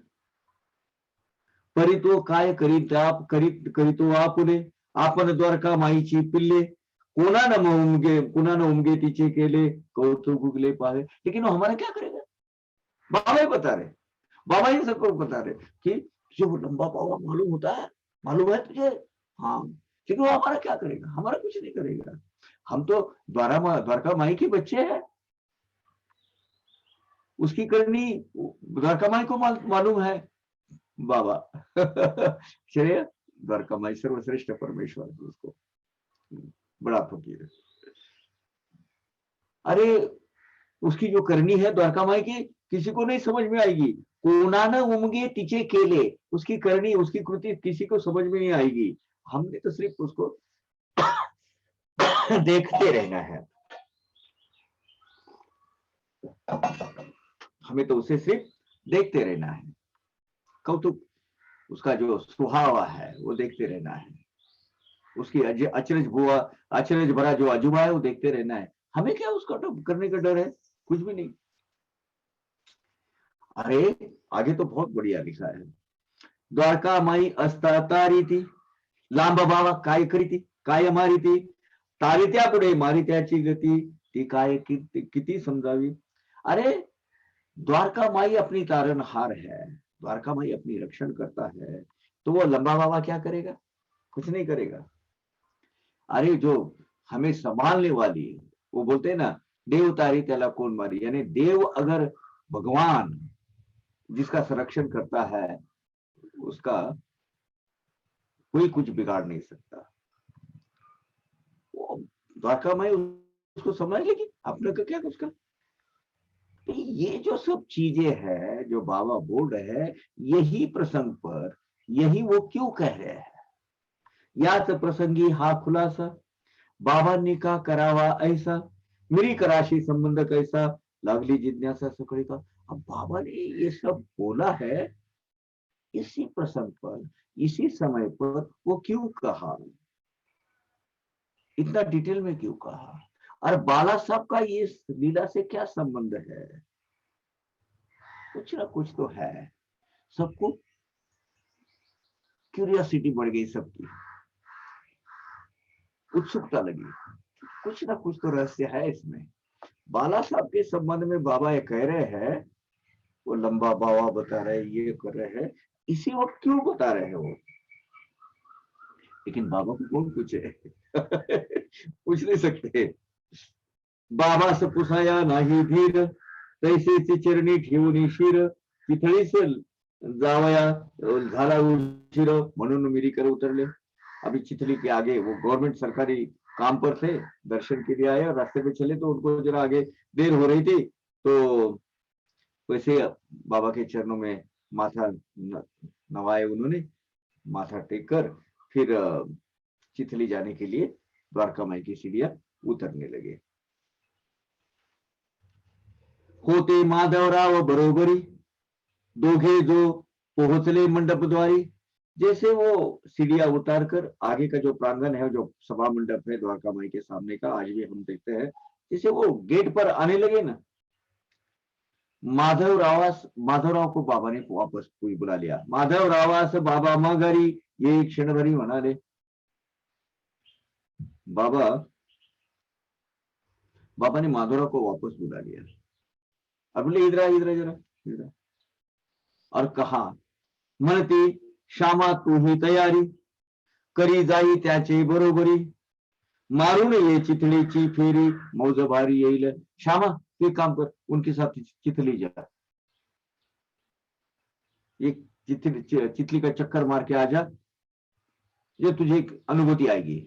Speaker 1: परितो काय करीतो आपने, आपण द्वारका माईची पिल्ले, कोणा न उमगे तिचे केले, कौतुक गुगले पावे। लेकिन वो हमारा क्या करेगा? बाबा ही बता रहे, बाबा ही सबको बता रहे कि तुझे वो लंबा बाबा मालूम होता है, मालूम है तुझे? हाँ, लेकिन वो हमारा क्या करेगा? हमारा कुछ नहीं करेगा। हम तो द्वारका माई के बच्चे हैं, उसकी करनी द्वारका माई को मालूम है बाबा। चलिए द्वारका माई सर्वश्रेष्ठ परमेश्वर उसको, बड़ा फकीर। अरे उसकी जो करनी है द्वारका माई की किसी को नहीं समझ में आएगी। कोणानं उमगे तिचे केले, उसकी करनी उसकी कृति किसी को समझ में नहीं आएगी। हमने तो सिर्फ उसको देखते रहना है, हमें तो उसे सिर्फ देखते रहना है। कौतुक उसका जो स्वभाव है वो देखते रहना है, उसकी अचरज भरा जो अजूबा है वो देखते रहना है। हमें क्या उसका तो करने का डर है, कुछ भी नहीं। अरे आगे तो बहुत बढ़िया लिखा है, द्वारका माई असता रीती, लांब बाबा काय करीती, काय मारिती, तारित्या पुढे मारित्याची गती, ती काय किती समजावी। अरे द्वारका माई अपनी तारनहार है, द्वारका माई अपनी रक्षण करता है, तो वो लंबा बाबा क्या करेगा? कुछ नहीं करेगा। अरे जो हमें संभालने वाली, वो बोलते हैं ना, देव तारी त्याला कौन मारी, यानी देव अगर भगवान जिसका संरक्षण करता है उसका कोई कुछ बिगाड़ नहीं सकता। द्वारका माई उसको समझ लेगी, अपने का क्या उसका। ये जो सब चीजें हैं जो बाबा बोल रहे हैं, यही प्रसंग पर यही वो क्यों कह रहे हैं। याच प्रसंगी हा खुलासा, बाबांनी का करावा ऐसा, मेरी कराशी संबंध कैसा, लागली जिज्ञासा सकड़ी का। अब बाबा ने ये सब बोला है इसी प्रसंग पर, इसी समय पर वो क्यों कहा, इतना डिटेल में क्यों कहा, और बाला साहब का ये लीला से क्या संबंध है? कुछ ना कुछ तो है। सबको क्यूरियोसिटी बढ़ गई, सबकी उत्सुकता लगी, कुछ ना कुछ तो रहस्य है इसमें। बाला साहब के संबंध में बाबा ये कह रहे हैं, वो लंबा बाबा बता रहे हैं, ये कर रहे हैं, इसी वक्त क्यों बता रहे हैं वो? लेकिन बाबा को कौन पूछे पूछ नहीं सकते। बाबा से पुसाया नाही धीर, तैसे चरणी ठेवून शिर, तिथळीस जावया झाला उशीर, म्हणून मिरीकर उतरले। अभी चिथली के आगे वो गवर्नमेंट सरकारी काम पर थे, दर्शन के लिए आए और रास्ते पे चले तो उनको जरा आगे देर हो रही थी, तो वैसे बाबा के चरणों में माथा नवाए उन्होंने, माथा टेक कर फिर चिथली जाने के लिए द्वारका माई की सीढ़ियां उतरने लगे। होते माधवराव बरोबरी, दोघे जो पहुंचले मंडप द्वारी। जैसे वो सीढ़ियां उतार कर आगे का जो प्रांगण है, जो सभा मंडप है द्वारका माई के सामने का, आज भी हम देखते हैं, जैसे वो गेट पर आने लगे ना, माधवराव को बाबा ने वापस कोई बुला लिया। माधवरावास बाबा माघारी, ये क्षण भरी म्हणाले। बाबा ने माधवराव को वापस बुला लिया। अब बोले इधर इधर जरा इधर, और कहा, म्हणते श्यामा तू ही तयारी, करी जाई त्याचे बरोबरी, मारून ये चिथलीची फेरी, मौज भारी येईल। श्यामा तू काम कर, उनके साथ चिथली जा, एक चिथली का चक्कर मार के आ जा, ये तुझे एक अनुभूति आएगी,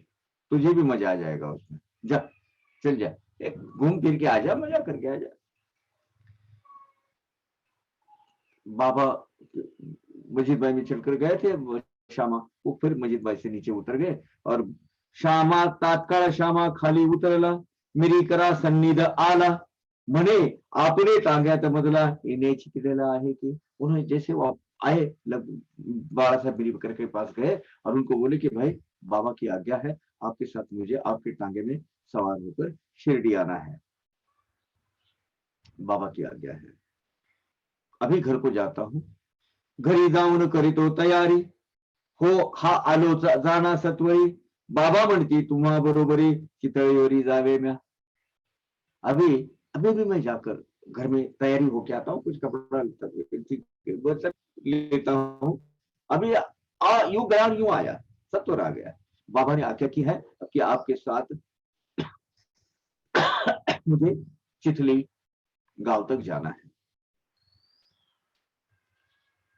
Speaker 1: तुझे भी मजा आ जाएगा उसमें। जा, चल जा, एक घूम फिर के आ जा, मजा करके आ जा। बाबा मजीद भाई में चलकर गए थे श्यामा, वो फिर मजीद भाई से नीचे उतर गए, और श्यामा तात्काळ श्यामा खाली उतरला, मिरी करा सन्निध आला, म्हणे आपने टांग्यात मधला इन्हें चितलेला आहे की। उन्होंने जैसे वो आए, बाबा साहब मिरीकर के पास गए और उनको बोले कि भाई बाबा की आज्ञा है, आपके साथ मुझे आपके टांगे में सवार होकर शिरडी आना है, बाबा की आज्ञा है, अभी घर को जाता हूं, घरी जाऊन करीतो तयारी, हो हा आलो जाना सत्वरी, बाबा म्हणती तुम्हा बरोबरी चितळीवरी जावे म्या। अभी अभी भी मैं जाकर घर में तैयारी होके आता हूँ, कुछ कपड़ा लेता हूँ। अभी यूं गया यूं आया, सत्वर आ गया। बाबा ने आज्ञा की है कि आपके साथ मुझे चिथली गांव तक जाना है।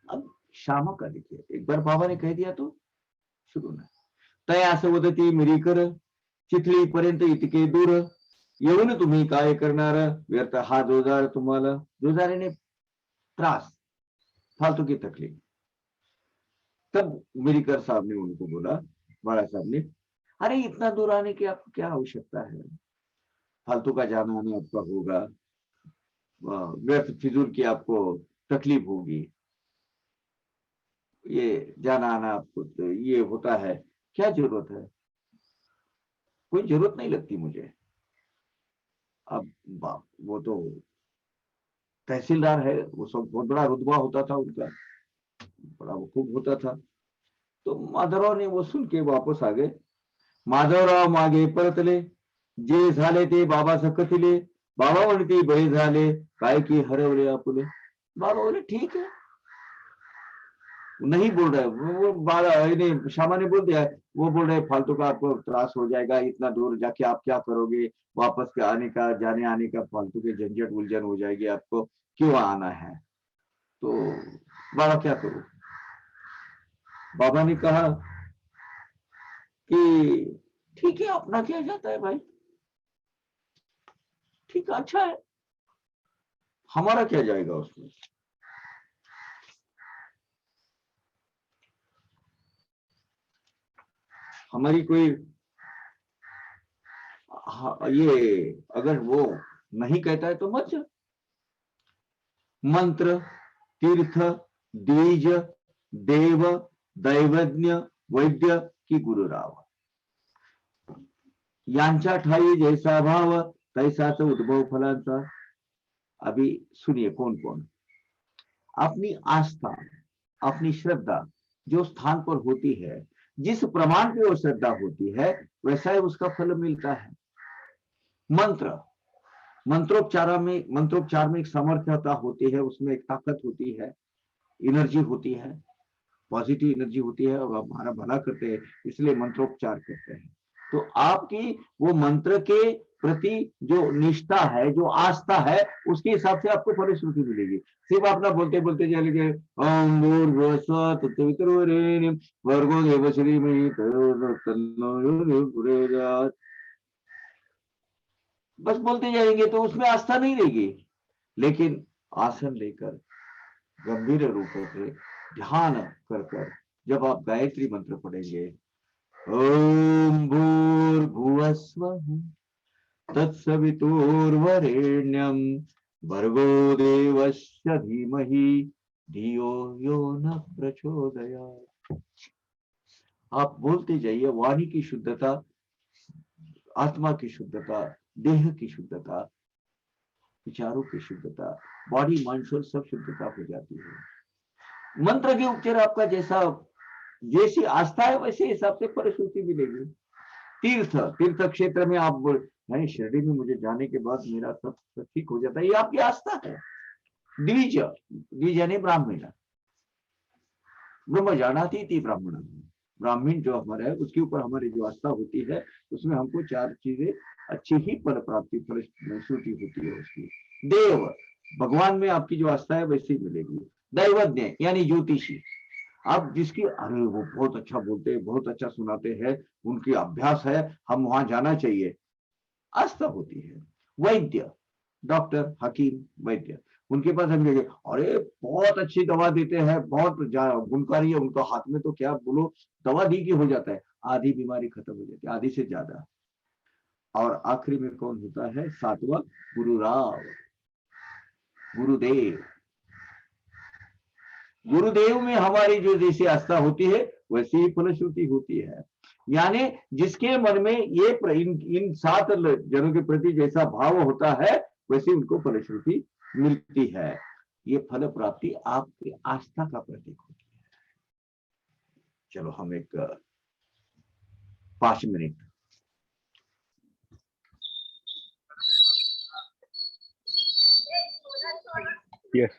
Speaker 1: अब श्यामा का देखिए, एक बार बाबा ने कह दिया तो सुरू नाही. तया असं वदती मिरीकर चिथळीपर्यंत इतके दूर येऊन तुम्ही काय करणार, व्यर्थ हा जोजार तुम्हाला, जोजारीने त्रास, फालतू की तकलीफ. तब मिरीकर साहब ने उनको बोला, बड़ा साहब ने, अरे इतना दूर आने की आपको क्या आवश्यकता है, फालतू का जाना आना आपका होगा, व्यर्थ फिजूल की आपको तकलीफ होगी, ये जाना आना आपको तो ये होता है, क्या जरूरत है, कोई जरूरत नहीं लगती मुझे. अब वो तो तहसीलदार है, वो सब बहुत बड़ा रुतबा होता था उनका, बड़ा वकूफ होता था. तो माधवराव ने वो सुन के वापस आ गए. माधवराव मागे परतले, जे झाले ते बाबा सकथिले, बाबा म्हणती बळी झाले काय की हरवले आपुले. बाबा बोले ठीक है, नहीं बोल रहे वो बाबा श्यामा ने बोल दिया, वो बोल रहे फालतू का आपको त्रास हो जाएगा, इतना दूर जाके आप क्या करोगे, वापस के आने का जाने आने का फालतू के झंझट उलझन हो जाएगी आपको, क्यों आना है. तो बाबा क्या करूं. बाबा ने कहा कि ठीक है, अपना क्या जाता है भाई, ठीक है, अच्छा है, हमारा क्या जाएगा उसमें. हमारी कोई ये अगर वो नहीं कहता है तो मत जा. मंत्र, तीर्थ, द्विज, देव, दैवज्ञ, वैद्य की गुरुराव, यांच्या ठाई जैसा भाव तैसाच उद्भव फलांचा. अभी सुनिए कौन कौन. अपनी आस्था, अपनी श्रद्धा जो स्थान पर होती है, जिस प्रमाण की वो श्रद्धा होती है, वैसा ही उसका फल मिलता है. मंत्र, मंत्रोच्चार में एक सामर्थ्यता होती है, उसमें एक ताकत होती है, एनर्जी होती है, पॉजिटिव एनर्जी होती है, और हमारा भला करते हैं, इसलिए मंत्रोच्चार करते हैं. तो आपकी वो मंत्र के प्रति जो निष्ठा है, जो आस्था है, उसके हिसाब से आपको फलश्रुति मिलेगी. सिर्फ अपना बोलते बोलते चलेंगे ओम भूर्भुवस्सुवः तत्सवितुर्वरेण्यं भर्गो देवस्य धीमहि तन्नो प्रचोदयात्. बस बोलते जाएंगे तो उसमें आस्था नहीं रहेगी. लेकिन आसन लेकर गंभीर रूप से ध्यान कर जब आप गायत्री मंत्र पढ़ेंगे, ओम भूर्भुवस्सुवः तत्सवितुर्वरेण्यं भर्गो देवस्य धीमहि धियो यो न प्रचोदयात्. आप बोलते जाइए. वाणी की शुद्धता, आत्मा की शुद्धता, देह की शुद्धता, विचारों की शुद्धता, बॉडी माइंड सोल सब शुद्धता हो जाती है. मंत्र के उपचार आपका जैसी आस्था है वैसे हिसाब से फलश्रुति मिलेगी. तीर्थ क्षेत्र में आप नहीं, शिरडी में मुझे जाने के बाद मेरा सब ठीक हो जाता है, ये आपकी आस्था है. द्विज, द्विज यानी ब्राह्मण, ब्रह्म जानाति थी ब्राह्मण, ब्राह्मण जो हमारा है उसके ऊपर हमारी जो आस्था होती है, उसमें हमको 4 चीजें अच्छी ही फल प्राप्ति फलश्रुति होती है उसकी. देव, भगवान में आपकी जो आस्था है वैसी मिलेगी. दैवज्ञ यानी ज्योतिषी, आप जिसकी अरे वो बहुत अच्छा बोलते हैं, बहुत अच्छा सुनाते हैं, उनकी अभ्यास है, हम वहां जाना चाहिए, आस्था होती है. वैद्य, डॉक्टर, हकीम, वैद्य, उनके पास हम गए, अरे बहुत अच्छी दवा देते हैं, बहुत गुणकारी है उनका, हाथ में तो क्या बोलो, दवा दी की हो जाता है, आधी बीमारी खत्म हो जाती है, आधी से ज्यादा. और आखिरी में कौन होता है, 7वां, गुरुराव, गुरुदेव. गुरुदेव में हमारी जो जैसी आस्था होती है वैसी ही फलश्रुति होती है. यानी जिसके मन में ये इन 7 जनों के प्रति जैसा भाव होता है वैसे उनको फलश्रुति मिलती है. ये फल प्राप्ति आपकी आस्था का प्रतीक होती है. चलो हम एक 5 minute.
Speaker 2: Yes.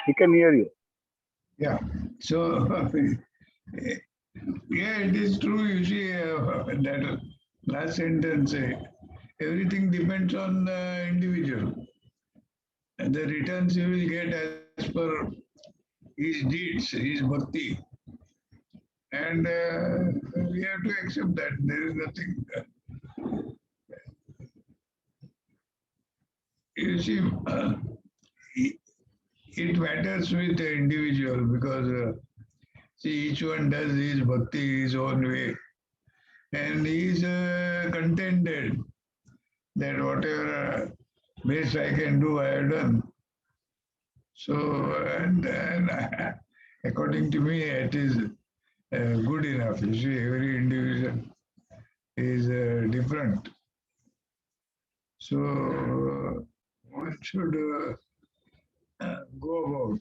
Speaker 2: He can hear you.
Speaker 3: Yeah. So, yeah, it is true. You see, that last sentence, everything depends on the individual. And the returns you will get as per his deeds, his bhakti. And we have to accept that there is nothing. You see, it it matters with the individual because see, each one does his bhakti his own way, and he is contented that whatever best I can do, I have done. So, and according to me, it is good enough. You see, every individual is different. So, one should go about.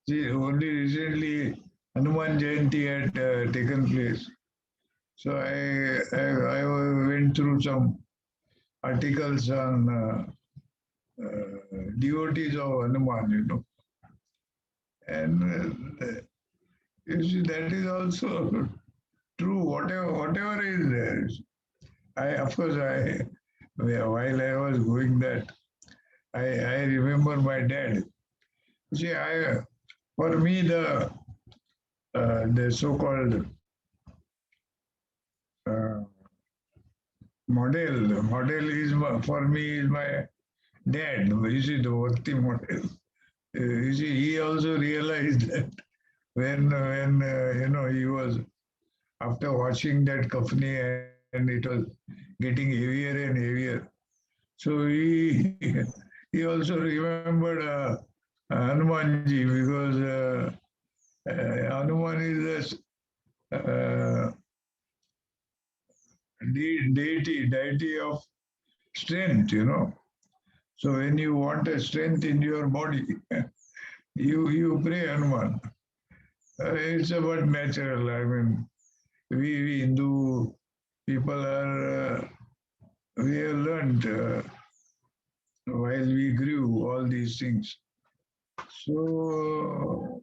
Speaker 3: See, only recently Hanuman Jayanti had taken place. So I went through some articles on devotees of Hanuman, and you see that is also true. Whatever is there, of course while I was going that I remember my dad. See, for me the so-called uh, model is for me is my dad. You see the Bhakti model. You see, he also realized that when he was after watching that Kafni and it was getting heavier and heavier. So he also remembered Hanumanji because Hanuman is the deity of strength. So when you want a strength in your body, you pray Hanuman. It's about natural. I mean, we Hindu people are we have learned while we grew all these things. So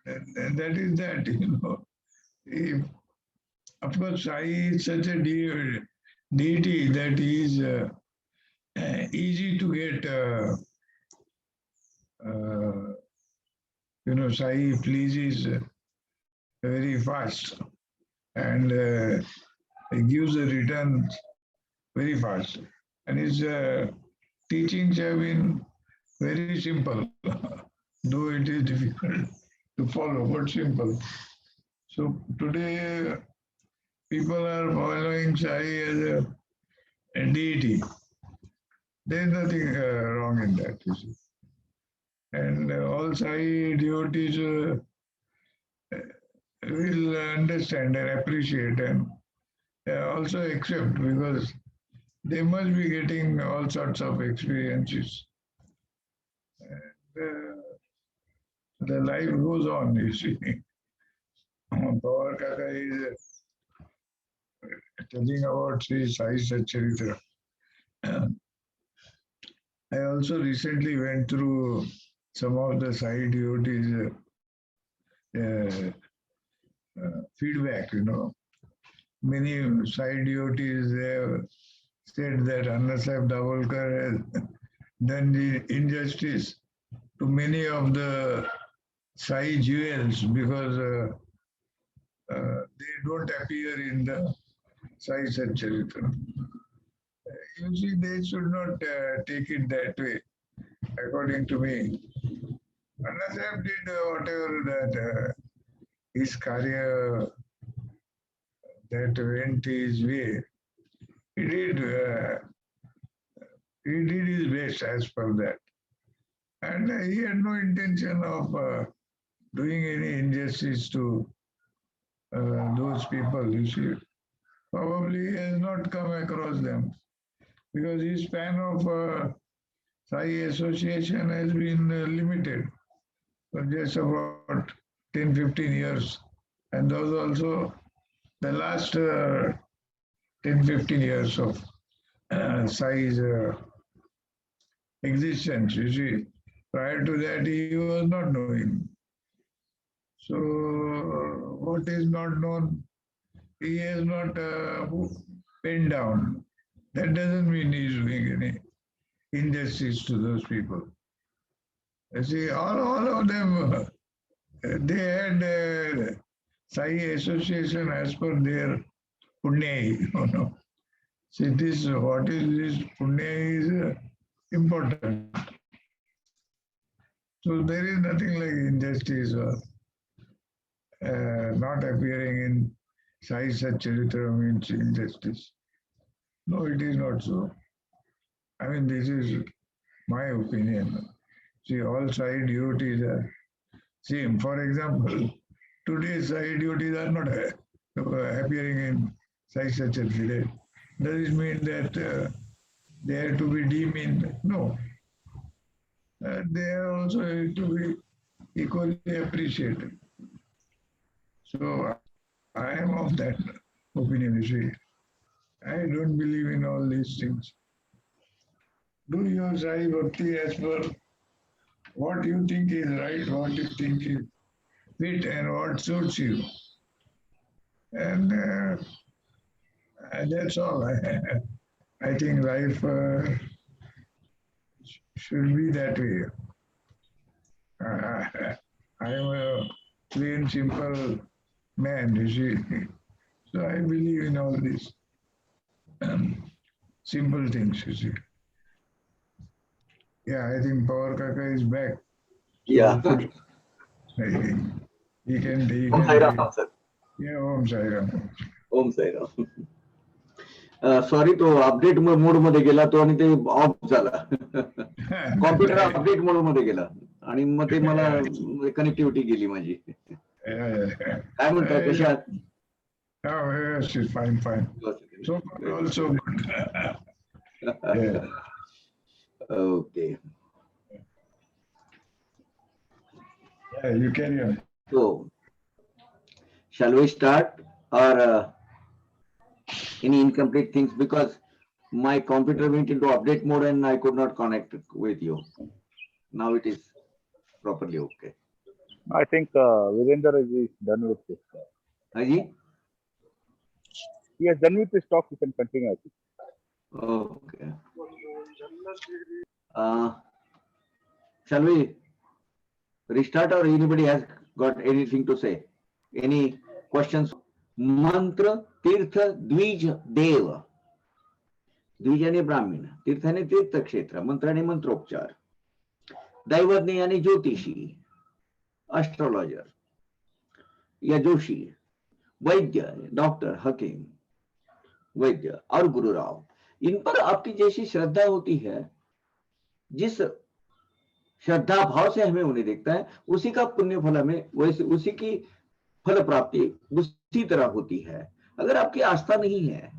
Speaker 3: that is that. If, of course, Sai is such a deity that he is easy to get. Sai pleases very fast and he gives a return very fast. And his teachings have been very simple, though it is difficult to follow, but simple. So today people are following Sai as a deity. There is nothing wrong in that, you see. And all Sai devotees will understand and appreciate and also accept because they must be getting all sorts of experiences. And, the life goes on, you see. Pawar Kaka is telling about Sri Sai Satcharitra. I also recently went through some of the Sai devotees' feedback, Many Sai devotees have said that Annasaheb Davolkar has done the injustice to many of the Sai jewels because they don't appear in the Sai Satcharitra. You see, they should not take it that way, according to me. Annasaheb did whatever that his career that went his way. He did his best as per that. And he had no intention of doing any injustice to those people, you see. Probably he has not come across them because his span of Sai association has been limited for just about 10, 15 years. And those also the last 10, 15 years of Sai's existence, you see. Prior to that, he was not knowing. So, what is not known, he has not pinned down. That doesn't mean he's doing any injustice to those people. You see, all of them, they had Sai association as per their punya. You know. See, this what is this punya is important. So there is nothing like injustice or not appearing in Sai Satcharitra means injustice. No, it is not so. I mean, this is my opinion. See, all Sai devotees are same. For example, today's Sai devotees are not appearing in Sai Satcharitra. Does it mean that they have to be demeaned? No. They are also to be equally appreciated. So I am of that opinion, you see. I don't believe in all these things. Do your Sai Bhakti as per what you think is right, what you think is fit, and what suits you. And that's all. I think life should be that way. I am a plain, simple man, you see. So I believe in all these simple things, you see. Yeah, I think Power Kaka is back.
Speaker 1: Yeah.
Speaker 3: He can take.
Speaker 1: Om Sai Ram, sir.
Speaker 3: Yeah, Om Sai Ram.
Speaker 1: Om Sairam. Sorry, तो update mode मध्ये गेला तो आणि ते of झाला. Computer update mode मध्ये गेला आणि मग ते मला कनेक्टिव्हिटी गेली माझी. काय म्हणता, कशा आहात?
Speaker 3: Oh, yes, she's fine, fine. So also good. Yeah.
Speaker 1: Okay.
Speaker 3: Yeah, you carry on.
Speaker 1: So, shall we start or any incomplete things, because my computer went into update mode and I could not connect with you. Now it is properly okay.
Speaker 2: I think Virendra is done with this.
Speaker 1: Haji?
Speaker 2: He has done with his talk. You can continue. I think.
Speaker 1: Okay. Shall we restart or anybody has got anything to say? Any questions? Mantra, Tirtha, Dvij, Deva. द्विजाने ब्राह्मण, तीर्थाने तीर्थक्षेत्र, मंत्राने मंत्रोपचार, दैवज्ञ यानी ज्योतिषी, astrologer या जोशी, वैद्य doctor, हकीम, वैद्य और गुरुराव, इन पर आपकी जैसी श्रद्धा होती है, जिस श्रद्धा भाव से हमें उन्हें देखता है, उसी का पुण्य फल हमें वैसे उसी की फल प्राप्ति उसी तरह होती है. अगर आपकी आस्था नहीं है,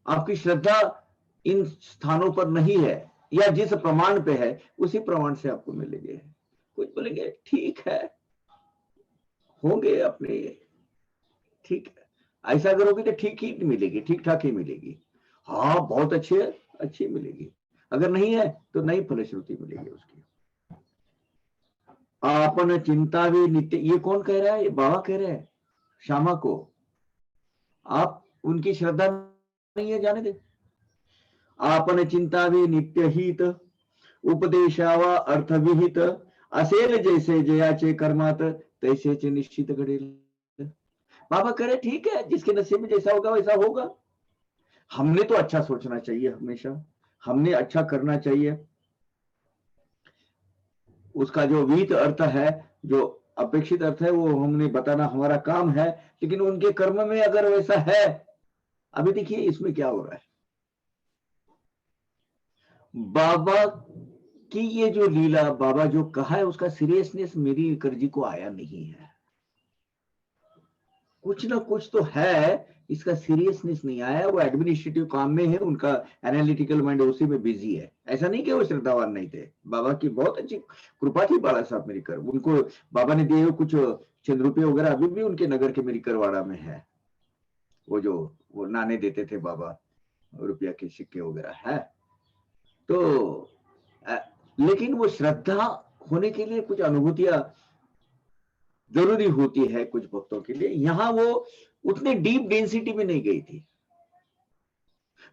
Speaker 1: आपकी श्रद्धा इन स्थानों पर नहीं है या जिस प्रमाण पे है उसी प्रमाण से आपको मिलेंगे. कुछ बोलेंगे ठीक है, होंगे अपने, ठीक है, ऐसा करोगे तो ठीक ही मिलेगी, ठीक ठाक ही मिलेगी. हाँ बहुत अच्छी मिलेगी. अगर नहीं है तो नई फलश्रुति मिलेगी उसकी. आपन चिंता भी नित्य, ये कौन कह रहा है? ये बाबा कह रहे हैं श्यामा को. आप उनकी श्रद्धा नहीं है, जाने दे. आपन चिंता भी नित्य हित, उपदेशावा अर्थ विहित, असेल जैसे जयाचे कर्मात तैसेचे निश्चित घडेल. बाबा कह रहे ठीक है, जिसके नसीब में जैसा होगा वैसा होगा. हमने तो अच्छा सोचना चाहिए, हमेशा हमने अच्छा करना चाहिए. उसका जो विहित अर्थ है, जो अपेक्षित अर्थ है, वो हमने बताना हमारा काम है. लेकिन उनके कर्म में अगर वैसा है, अभी देखिए इसमें क्या हो रहा है. बाबा की ये जो लीला, बाबा जो कहा है, उसका सीरियसनेस मेरी करजी को आया नहीं है. कुछ ना कुछ तो है, इसका सीरियसनेस नहीं आया. वो एडमिनिस्ट्रेटिव काम में है, उनका एनालिटिकल माइंड उसी में बिजी है. ऐसा नहीं कि वो श्रद्धावान नहीं थे. बाबा की बहुत अच्छी कृपा थी बाला साहब मेरिकर. उनको बाबा ने दिए कुछ चंद रुपये वगैरह अभी भी उनके नगर के मेरिकरवाड़ा में है. वो जो वो नाने देते थे बाबा, रुपया के सिक्के वगैरह है. तो लेकिन वो श्रद्धा होने के लिए कुछ अनुभूतियां जरूरी होती है कुछ भक्तों के लिए. यहां वो उतने डीप डेंसिटी में नहीं गई थी.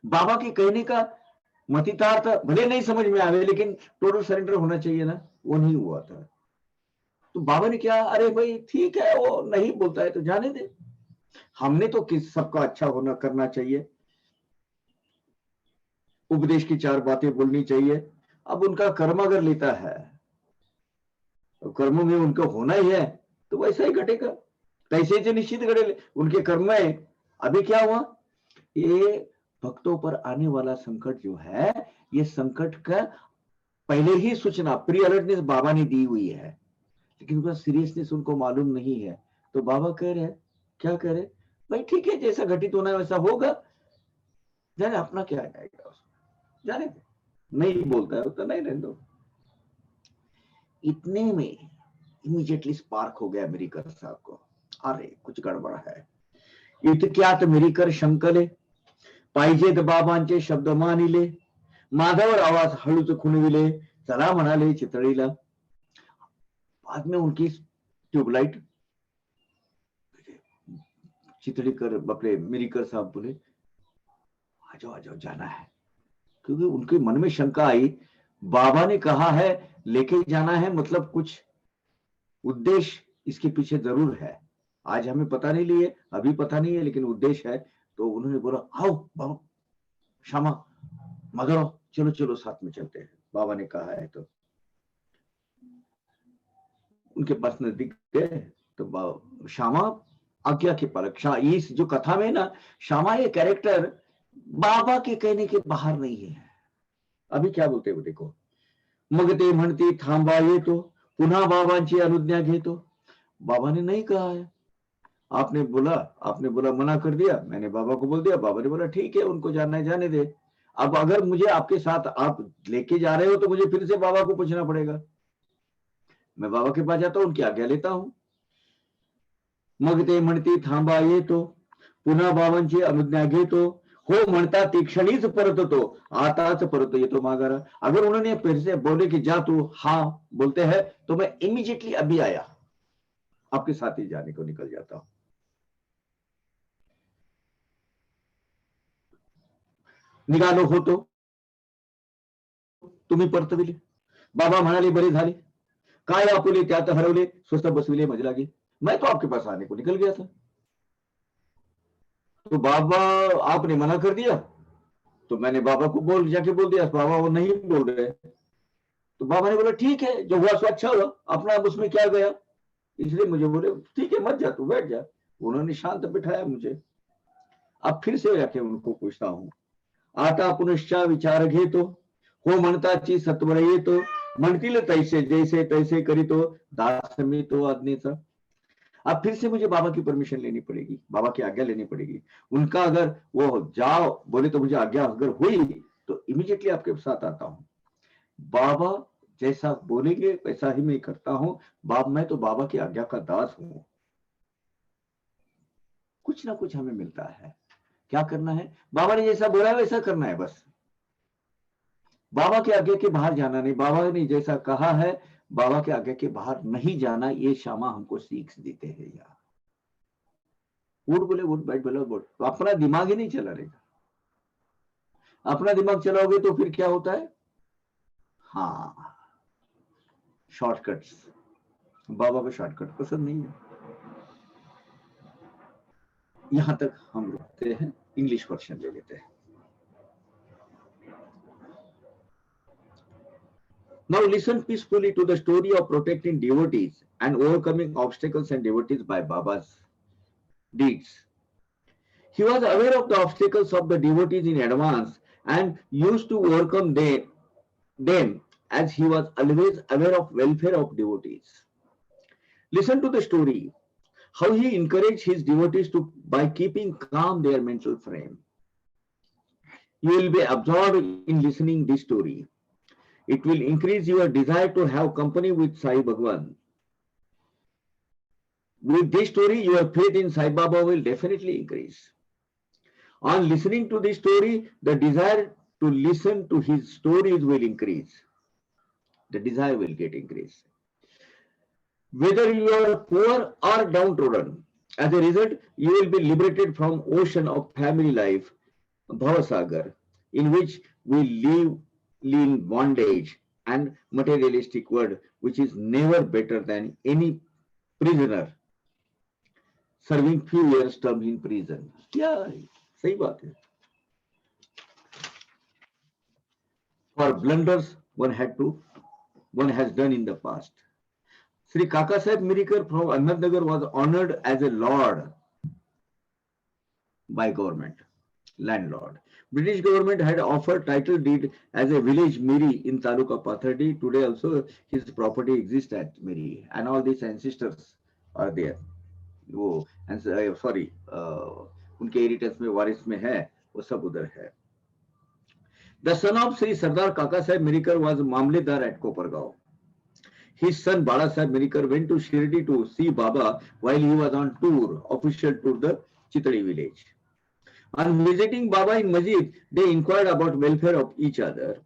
Speaker 1: बाबा के कहने का मतितार्थ भले नहीं समझ में आवे, लेकिन टोटल सरेंडर होना चाहिए ना, वो नहीं हुआ था। तो बाबा ने क्या, अरे भाई ठीक है, वो नहीं बोलता है तो जाने दे, हमने तो किस सबका अच्छा होना करना चाहिए, उपदेश की 4 बातें बोलनी चाहिए। अब उनका कर्म अगर लेता है तो कर्मों में उनको होना ही है, तो वैसा ही घटेगा, कैसे से निश्चित घटे उनके कर्म में। अभी क्या हुआ, ये भक्तों पर आने वाला संकट जो है, ये संकट का पहले ही सूचना, प्री अलर्टनेस बाबा ने दी हुई है, लेकिन उसका सीरियसनेस उनको मालूम नहीं है। तो बाबा कह रहे हैं, क्या कह रहे, भाई ठीक है, जैसा घटित होना है वैसा होगा, जाने अपना क्या जाएगा उसमें, जाने दे, नहीं बोलता है तो नहीं रहने दो। इतने में इमीडिएटली स्पार्क हो गया मेरीकर साहब को, अरे कुछ गड़बड़ है, इतक्यात मेरीकर शंकले पाहिजेत बाबांचे शब्द मानिले, माधवर आवाज हळूच खुणविले, चला म्हणाले चितळीला। बाद में उनकी ट्यूबलाइट, चितड़ीकर अपने मेरीकर साहब बोले, आ जाओ जाना है, क्योंकि उनके मन में शंका आई, बाबा ने कहा है लेके जाना है, मतलब कुछ उद्देश्य इसके पीछे जरूर है, आज हमें पता नहीं लिए, अभी पता नहीं है, लेकिन उद्देश्य है। तो उन्होंने बोला, आओ बाबा, श्यामा मधुरो, चलो चलो साथ में चलते हैं, बाबा ने कहा है। तो उनके पास नजदीक गए, तो श्यामा आज्ञा के पालक, इस जो कथा में ना, श्यामा ये कैरेक्टर बाबा के कहने के बाहर नहीं है। अभी क्या बोलते हो देखो, मग ते म्हणती थांबा येतो, पुन्हा बाबांची अनुज्ञा घेतो। बाबा ने नहीं कहा है, आपने बोला मना कर दिया, मैंने बाबा को बोल दिया, बाबा ने बोला ठीक है, उनको जाना है जाने दे। अब अगर मुझे आपके साथ आप लेके जा रहे हो तो मुझे फिर से बाबा को पूछना पड़ेगा, मैं बाबा के पास जाता हूं, उनकी आज्ञा लेता हूं। मग ते म्हणती थांबा येतो, पुन्हा बाबांची अनुज्ञा घेतो, हो म्हणता ती क्षणीच परततो, आताच परत येतो माघारा। अगर उन्होंने फिर से बोले कि जा तू, हाँ बोलते हैं, तो मैं इमीडिएटली अभी आया, आपके साथ ही जाने को निकल जाता हूं। निघालो होतो, तुम्ही परतविले, बाबा म्हणाले बरे झाले, काय आपुले त्यात हरवले, स्वस्त बसविले मज लागे। मैं तो आपके पास आने को निकल गया था, तो बाबा आपने मना कर दिया, तो मैंने बाबा को जाके बोल दिया, बाबा वो नहीं बोल रहे, तो बाबा ने बोला ठीक है, जो हुआ सो अच्छा हुआ, अपना उसमें क्या गया, इसलिए मुझे बोले ठीक है मत जा, तू बैठ जा। उन्होंने शांत बिठाया मुझे। अब फिर से जाके उनको पूछता हूं, आता पुनश्चा विचार घेतो, हो म्हणताची सत्वर येतो, म्हणतील तैसे जैसे तैसे करीतो, दास मी तो आज्ञेचा। अब फिर से मुझे बाबा की परमिशन लेनी पड़ेगी, बाबा की आज्ञा लेनी पड़ेगी। उनका अगर वो जाओ बोले तो मुझे आज्ञा अगर हुई तो इमीडिएटली आपके साथ आता हूं। बाबा जैसा बोलेंगे वैसा ही मैं करता हूं, मैं तो बाबा की आज्ञा का दास हूं। कुछ ना कुछ हमें मिलता है, क्या करना है, बाबा ने जैसा बोला है वैसा करना है बस, बाबा के आगे के बाहर जाना नहीं। बाबा ने जैसा कहा है, बाबा के आगे के बाहर नहीं जाना, ये श्यामा हमको सीख देते हैं यार। उठ बोले उठ, बैठ बोले बैठ, तो अपना दिमाग ही नहीं चला रहेगा। अपना दिमाग चलाओगे तो फिर क्या होता है, हाँ शॉर्टकट्स, बाबा को शॉर्टकट पसंद नहीं है। यहां तक हम रुकते हैं, इंग्लिश वर्जन ले लेते हैं। Now listen peacefully to the story of protecting devotees and overcoming obstacles and devotees by Baba's deeds. He was aware of the obstacles of the devotees in advance and used to overcome them as he was always aware of welfare of devotees. Listen to the story, how he encouraged his devotees by keeping calm their mental frame. You will be absorbed in listening this story. It will increase your desire to have company with Sai Bhagwan. With this story, your faith in Sai Baba will definitely increase. On listening to this story, the desire to listen to his stories will increase. The desire will get increased. Whether you are poor or downtrodden, as a result, you will be liberated from ocean of family life, Bhavasagar, in which we live in bondage and materialistic world, which is never better than any prisoner serving few years term in prison. Yeah, सही बात है. For blunders one has done in the past. Sri Kaka Saheb Mirikar from Ahmednagar was honored as a lord by government, landlord. British government had offered title deed as a village Miri in Taluka Pathardi. Today also his property exists at Miri and all these ancestors are there. वो sorry उनके heritage में वारिस में है वो सब उधर है. The son of Sri Sardar Kaka Saheb Mirikar was Mamledar at Kopargaon. His son Bala Saheb Mirikar went to Shirdi to see Baba while he was on tour, official tour, the Chitali village. On visiting Baba in Masjid, they inquired about welfare of each other.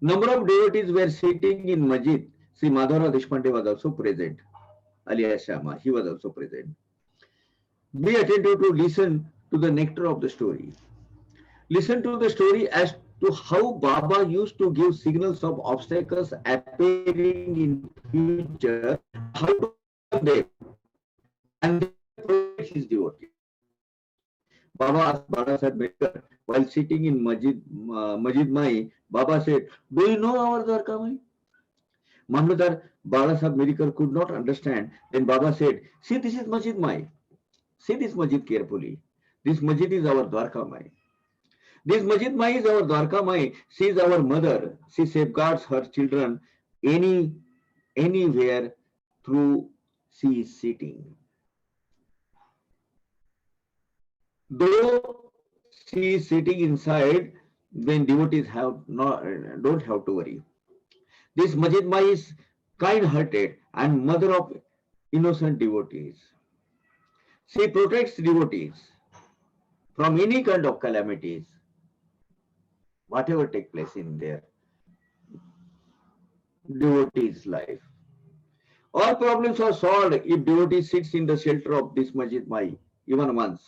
Speaker 1: Number of devotees were sitting in Masjid. Sri Madhavrao Deshpande was also present. Alias Shama, he was also present. Be attentive to listen to the nectar of the story. Listen to the story as to how Baba used to give signals of obstacles appearing in future, how to overcome them, and protect his devotee. Baba asked Baba Saheb Mirikar while sitting in Masjid Mai. Baba said, "Do you know our Dwarka Mai?" Mamledar Baba Saheb Mirikar could not understand. Then Baba said, "See, this is Masjid Mai. See this Masjid carefully. This Masjid is our Dwarka Mai. This Masjid Mai is our Dwarka Mai. She is our mother. She safeguards her children anywhere through she is sitting. Though she is sitting inside, then devotees don't have to worry. This Masjid Mai is kind-hearted and mother of innocent devotees. She protects devotees from any kind of calamities, whatever take place in their devotee's life. All problems are solved if devotee sits in the shelter of this Masjid Mai, even once.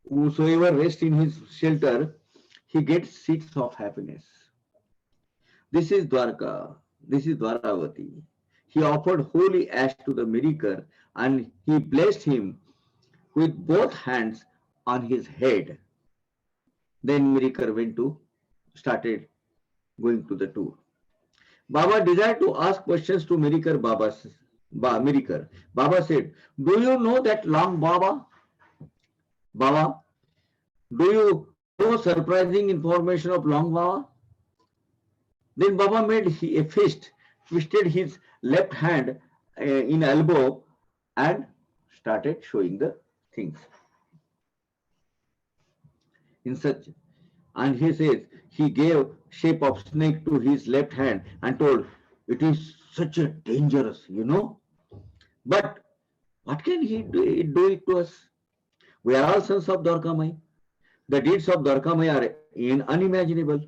Speaker 1: Whosoever rests in his shelter, he gets 6 of happiness. This is Dwarka. This is Dwaravati. He offered holy ash to the Mirikar and he blessed him with both hands on his head. Then Mirikar started going to the tour. Baba desired to ask questions to Mirikar. Mirikar. Baba said, "Do you know that long Baba? Baba, do you know surprising information of long Baba?" Then Baba made a fist, twisted his left hand in elbow and started showing the things. In such, and he says, he gave shape of snake to his left hand and told, "It is such a dangerous, you know. But what can he do it to us? We are all sons of Dwarka Mai. The deeds of Dwarka Mai are unimaginable.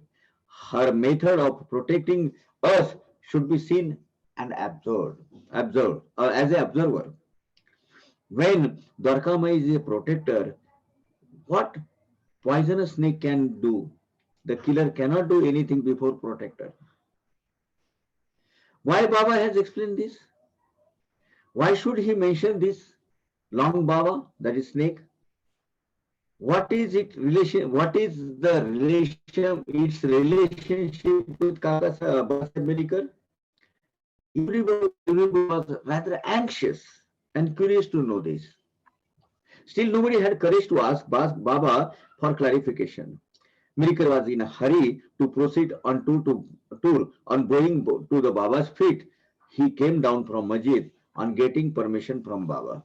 Speaker 1: Her method of protecting us should be seen and observed as an observer. When Dwarka Mai is a protector, what poisonous snake can do? The killer cannot do anything before protector." Why Baba has explained this? Why should he mention this long Baba, that is snake? What is its relation? What is the relation? Its relationship with Kaka Saheb Mirikar? Everybody was rather anxious and curious to know this. Still, nobody had courage to ask Baba for clarification. Mirikar was in a hurry to proceed on tour. On going to the Baba's feet, he came down from Masjid on getting permission from Baba.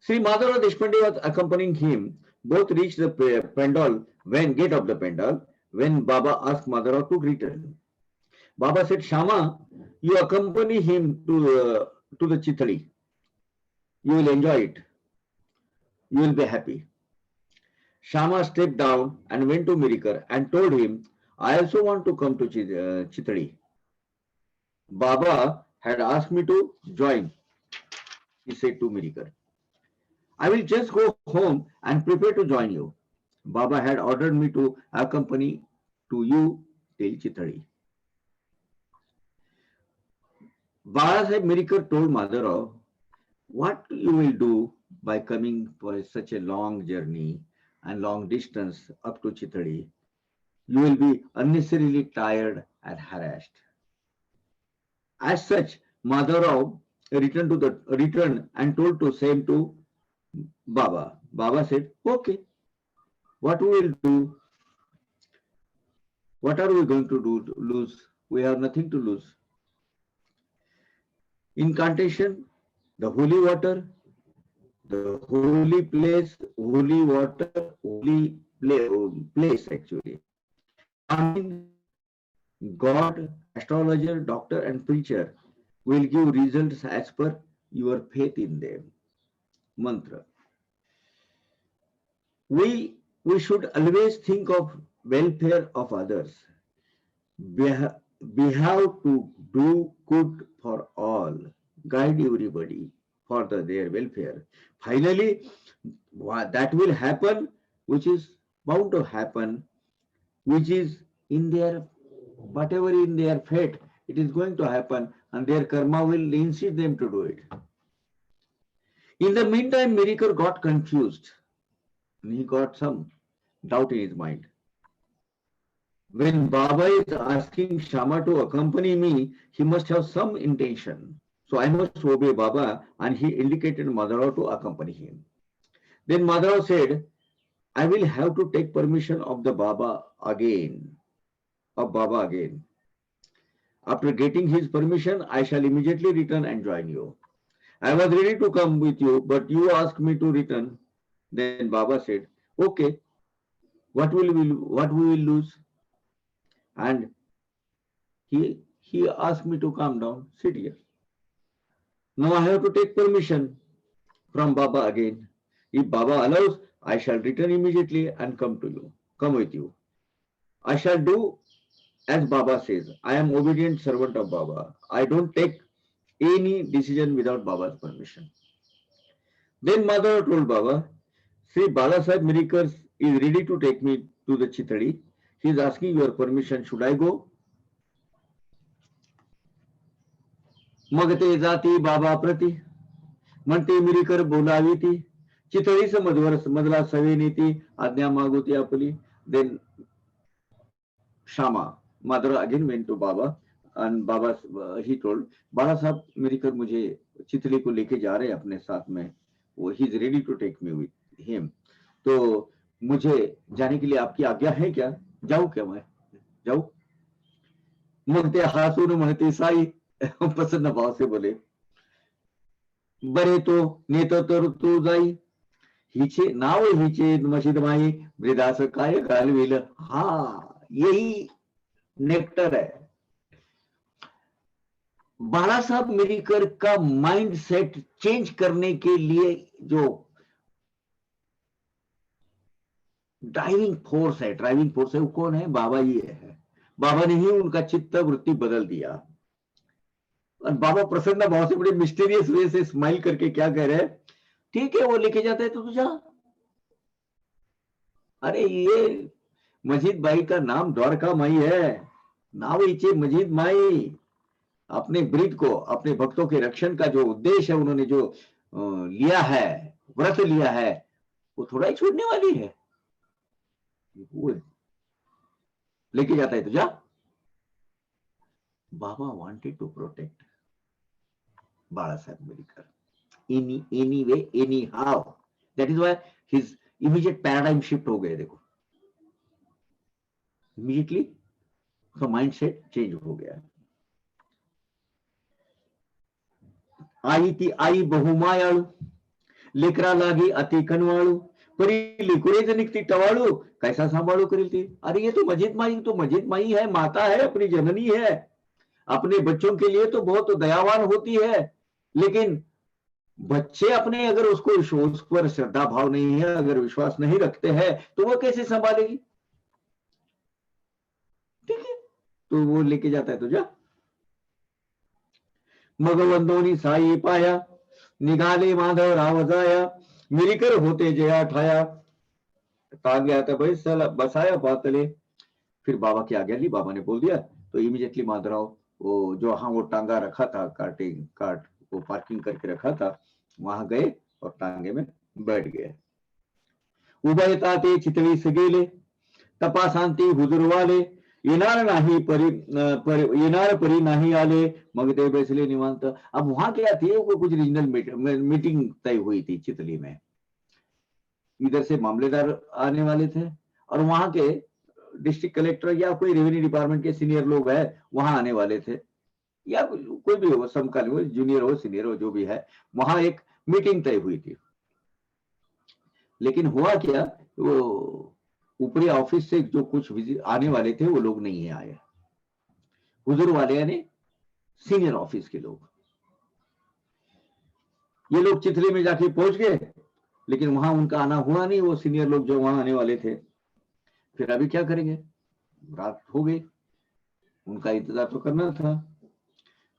Speaker 1: Sri Madhavrao Deshpande was accompanying him. Both reached the gate of the pandal when Baba asked Madhavrao to greet him. Baba said, "Shama, you accompany him to the Chitali. You will enjoy it. You will be happy." Shama stepped down and went to Mirikar and told him, "I also want to come to Chitali. Baba had asked me to join," he said to Mirikar. "I will just go home and prepare to join you." Baba had ordered me to accompany to you till Chithadi. Bala Sahib Mirikar told Madhav, what you will do by coming for such a long journey and long distance up to Chithadi? You will be unnecessarily tired and harassed. As such, Madhav returned and told to same to Baba. Baba said, okay, what we will do? What are we going to do? Lose? We have nothing to lose. Incantation, the holy water, the holy place, holy water, holy place actually. Shaman, God, astrologer, doctor, and preacher will give results as per your faith in them. Mantra. We should always think of welfare of others. We have to do good for all, guide everybody for their welfare. Finally, that will happen, which is bound to happen, which is in their, whatever in their fate, it is going to happen, and their karma will insist them to do it. In the meantime, Mirikar got confused, and he got some doubt in his mind. When Baba is asking Shama to accompany me, he must have some intention. So I must obey Baba, and he indicated Madhav to accompany him. Then Madhav said, I will have to take permission of the Baba again. After getting his permission, I shall immediately return and join you. I was ready to come with you, but you asked me to return. Then Baba said, okay, what we will lose? And he asked me to calm down, sit here. Now I have to take permission from Baba again. If Baba allows, I shall return immediately and come with you. I shall do as Baba says. I am obedient servant of Baba. I don't take any decision without Baba's permission. Then Mother told Baba, Sri Balasaheb Mirikar is ready to take me to the Chithadi. He is asking your permission. Should I go? मग ते जाती बाबा प्रती म्हणते मिरीकर बोलावी ती चितळीस मधला सवेनी ती आज्ञा मागोती आपली. Then Shama, mother again went to Baba, and Baba he told Bala साहब मिरीकर मुझे चितली को लेके जा रहे हैं अपने साथ में, वो he is ready to take me with him. तो मुझे जाने के लिए आपकी आज्ञा है क्या? जाऊं क्या मैं? जाऊं? मग ते हसून म्हणते साई प्रसन्न भाव से बोले, बरे तो नेतो तर तू जाई, हिचे नाव हिचे मशीद माई वृदास काय घालविल. हाँ, यही नेक्टर है. बाला साहब मिरीकर का माइंड सेट चेंज करने के लिए जो ड्राइविंग फोर्स है वो कौन है? बाबा ही है. बाबा ने ही उनका चित्त वृत्ति बदल दिया. और बाबा प्रसन्न भाव से बड़े मिस्टीरियस वे से स्माइल करके क्या कह रहे हैं, ठीक है वो लेके जाता है तो तू जा. अरे ये मजीद भाई का नाम द्वारका माई है, नाव इचे मजीद माई. अपने ब्रीद को, अपने भक्तों के रक्षण का जो उद्देश्य है, उन्होंने जो लिया है, व्रत लिया है, वो थोड़ा ही छोड़ने वाली है. वो लेके जाता है तो जा. बाबा wanted to protect Bala Saheb Mirikar. Any way, anyhow. That is why his immediate paradigm shift हो गए. देखो, immediately उसका mindset change हो गया. आई बहुमायाळू, लेकरा लागी अति कनवाळू, परी लिकुरेज निकती टवाळू, कैसा सांभाळू करेल ती. अरे ये तो मजीद माई है, माता है, अपनी जननी है. अपने बच्चों के लिए तो बहुत दयावान होती है, लेकिन बच्चे अपने अगर उसको उस पर श्रद्धा भाव नहीं है, अगर विश्वास नहीं रखते हैं, तो वो कैसे संभालेगी? ठीक है, तो वो लेके जाता है तो जा. मगवंदोनी साई पाया, निघाले माधव राव जाया, मिरीकर होते जया ठाया. तान गया था भाई साला, बसाया बातले। फिर बाबा की आज्ञा ली, बाबा ने बोल दिया तो इमीडिएटली माधवराव वो जो हाँ वो टांगा रखा था, कार्ट वो पार्किंग करके रखा था, वहां गए और टांगे में बैठ गए। उभयता ते चितवी सगेले, तपा शांती हुजूरवाले, येणार नाही येणार परी नाही आले, मग ते बैसले निवांत। अब वहां क्या थी, वो कुछ रीजनल मीटिंग तय हुई थी चितली में। इधर से मामलेदार आने वाले थे और वहां के डिस्ट्रिक्ट कलेक्टर या कोई रेवेन्यू डिपार्टमेंट के सीनियर लोग है वहां आने वाले थे, या कोई भी हो, समकालीन हो, जूनियर हो, सीनियर हो, जो भी है, वहां एक मीटिंग तय हुई थी। लेकिन हुआ क्या, वो ऊपरी ऑफिस से जो कुछ आने वाले थे वो लोग नहीं आए, हुजूर वाले यानी सीनियर ऑफिस के लोग। ये लोग चिथली में जाके पहुंच गए, लेकिन वहां उनका आना हुआ नहीं, वो सीनियर लोग जो वहां आने वाले थे। फिर अभी क्या करेंगे, रात हो गई, उनका इंतजार तो करना था।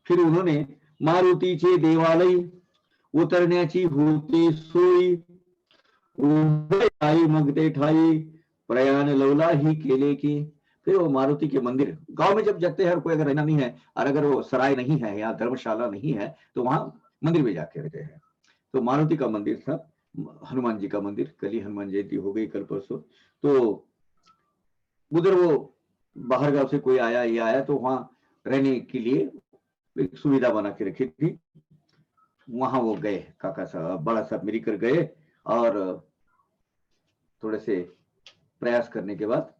Speaker 1: फिर उन्होंने मारुतीचे देवालय उतरण्याची होती सोयी, उभे ठाई मग ते ठाई, प्रयाण लवला ही केले की। फिर वो मारुति के मंदिर, गांव में जब जाते हैं और कोई अगर रहना नहीं है और अगर वो सराय नहीं है या धर्मशाला नहीं है तो वहां मंदिर में जाके रहते हैं। तो मारुति का मंदिर था, हनुमान जी का मंदिर, कल ही हनुमान जयंती हो गई, कल परसों। तो उधर वो बाहर गांव से कोई आया ये आया तो वहां रहने के लिए एक सुविधा बना के रखी थी। वहां वो गए, काका साहब बड़ा साहब मिलकर गए और थोड़े से प्रयास करने के बाद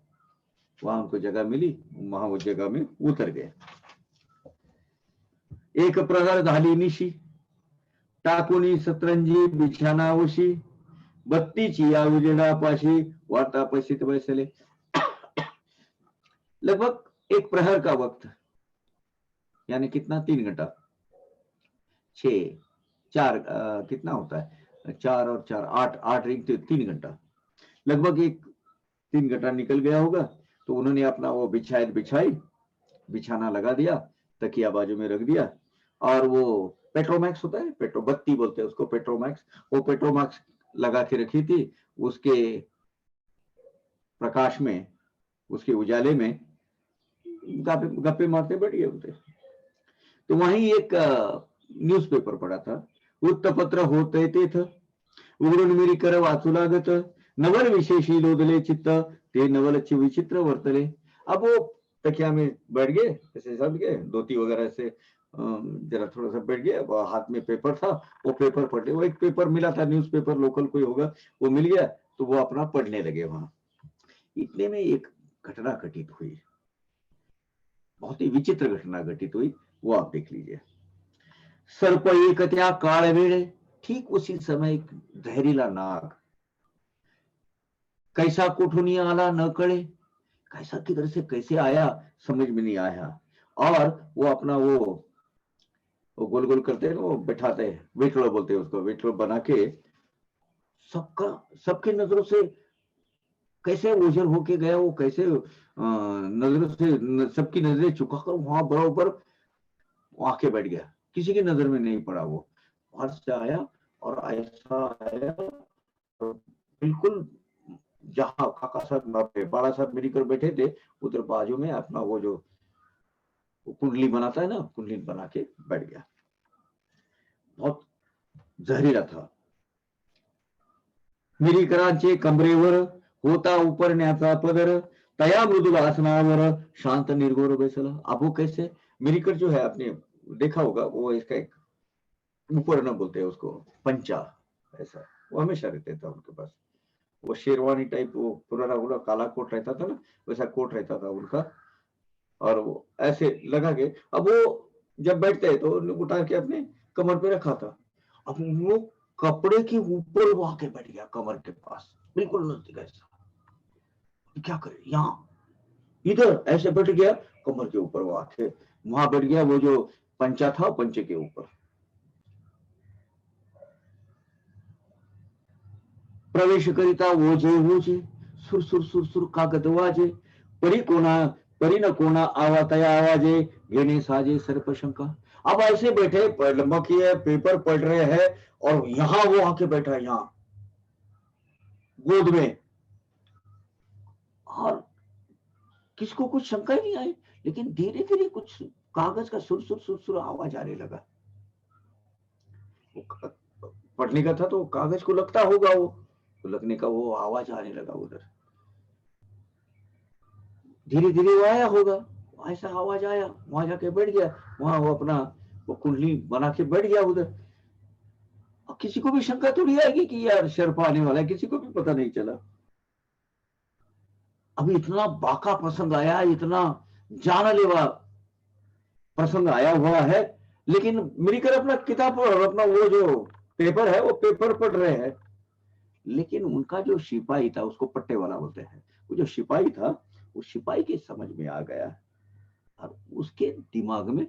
Speaker 1: वहां उनको जगह मिली, वहां वो जगह में उतर गए। एक प्रहर झाली निशी, टाकुनी सतरंजी बिछानावशी, बत्तीची या उजेडापाशी, वार्ता पैसित बैसले। लगभग एक प्रहर का वक्त, यानी कितना, 3 घंटा, 4 कितना होता है, 4 और 4 8, 8 रिंग 3 घंटा, लगभग एक 3 घंटा निकल गया होगा। तो उन्होंने अपना वो बिछाई, बिछाना लगा दिया, तकिया बाजू में रख दिया और वो पेट्रोमैक्स होता है, बत्ती बोलते हैं उसको, पेट्रोमैक्स, वो पेट्रोमैक्स लगा के रखी थी। उसके प्रकाश में, उसके उजाले में गप्पे मारते बैठ गए होते। तो वहीं एक न्यूज़पेपर पड़ा था, वृत्तपत्र होते तेथ, उघडून मिरी कर वाचू लागत, नवल विशेषी लोदले चित्त, ते नवलची विचित्र वर्तले। अब वो तकिया में बैठ गए, ऐसे सब गए, धोती वगैरह से जरा थोड़ा सा बैठ गया, हाथ में पेपर था, वो पेपर पढ़ वो एक पेपर मिला था, न्यूज़पेपर लोकल कोई होगा, वो मिल गया तो वो अपना पढ़ने लगे वहां। इतने में एक घटना घटित हुई, बहुत ही विचित्र घटना घटित हुई, वो आप देख लीजिए। सर्प एक त्या काळ वेळे, ठीक उसी समय एक जहरीला नाग, कैसा कुठून आला न कळे, कैसा किधर से कैसे आया समझ में नहीं आया। और वो अपना वो गोल गोल करते हैं, वो बैठाते हैं, वेटलो बोलते हैं उसको, वेटलो बना के सबकी नजरों से कैसे ओझल होके गया, वो कैसे नजरों से सबकी नजरें चुकाकर वहां बराबर आके बैठ गया, किसी की नजर में नहीं पड़ा। वो बाहर से आया और ऐसा आया, बिल्कुल जहां काका साहब बड़ा साहब मिलकर बैठे थे, उधर बाजू में अपना वो जो कुंडली बनाता है ना, कुंडली बना के बैठ गया। बहुत जहरीला था। मिरीकरांचे कमरेवर होता उपरण्याचा पदर, तया मृदुल आसनावर शांत निर्गोर बैसला। अब वो कैसे, मिरीकर जो है आपने देखा होगा, वो इसका एक ऊपर न बोलते हैं उसको, पंचा ऐसा, वो हमेशा रहते था उनके पास, वो शेरवानी टाइप, वो पुराना पूरा काला कोट रहता था ना, वैसा कोट रहता था उनका, और वो ऐसे लगा के, अब वो जब बैठते हैं तो उठा के अपने कमर पे रखा था। अब वो कपड़े के ऊपर वो आके बैठ गया, कमर के पास बिल्कुल नजदीक ऐसा। क्या करे, यहाँ इधर ऐसे बैठ गया, कमर के ऊपर वो आके वहां बैठ गया, वो जो पंचा था पंचे के ऊपर। प्रवेश करिता ओझे ओझे, सुर सुर सुर सुर कागद वाजे, परी न कोना आवातया आवाजे, घेने साजे सर्पशंका। अब ऐसे बैठे, लंबकिए पेपर पढ़ रहे हैं और यहां वो आके बैठा है, यहाँ गोद में, किसको कुछ शंका ही नहीं आई, लेकिन धीरे धीरे कुछ कागज का सुर सुर सुर सुर आवाज आने लगा। पढ़ने का था तो कागज को लगता होगा, वो तो लगने का वो आवाज आने लगा उधर। धीरे धीरे वो आया होगा, ऐसा आवाज आया, वहां जाके बैठ गया, वहां वो अपना वो कुंडली बना के बैठ गया उधर। अब किसी को भी शंका थोड़ी आएगी कि यार शेरपा आने वाला है, किसी को भी पता नहीं चला। अभी इतना बाका प्रसंग आया, इतना जानलेवा प्रसंग आया हुआ है, लेकिन मिलकर अपना किताब और अपना वो जो पेपर है वो पेपर पढ़ रहे हैं। लेकिन उनका जो सिपाही था, उसको पट्टे वाला बोलते हैं, वो जो सिपाही था, वो सिपाही के समझ में आ गया और उसके दिमाग में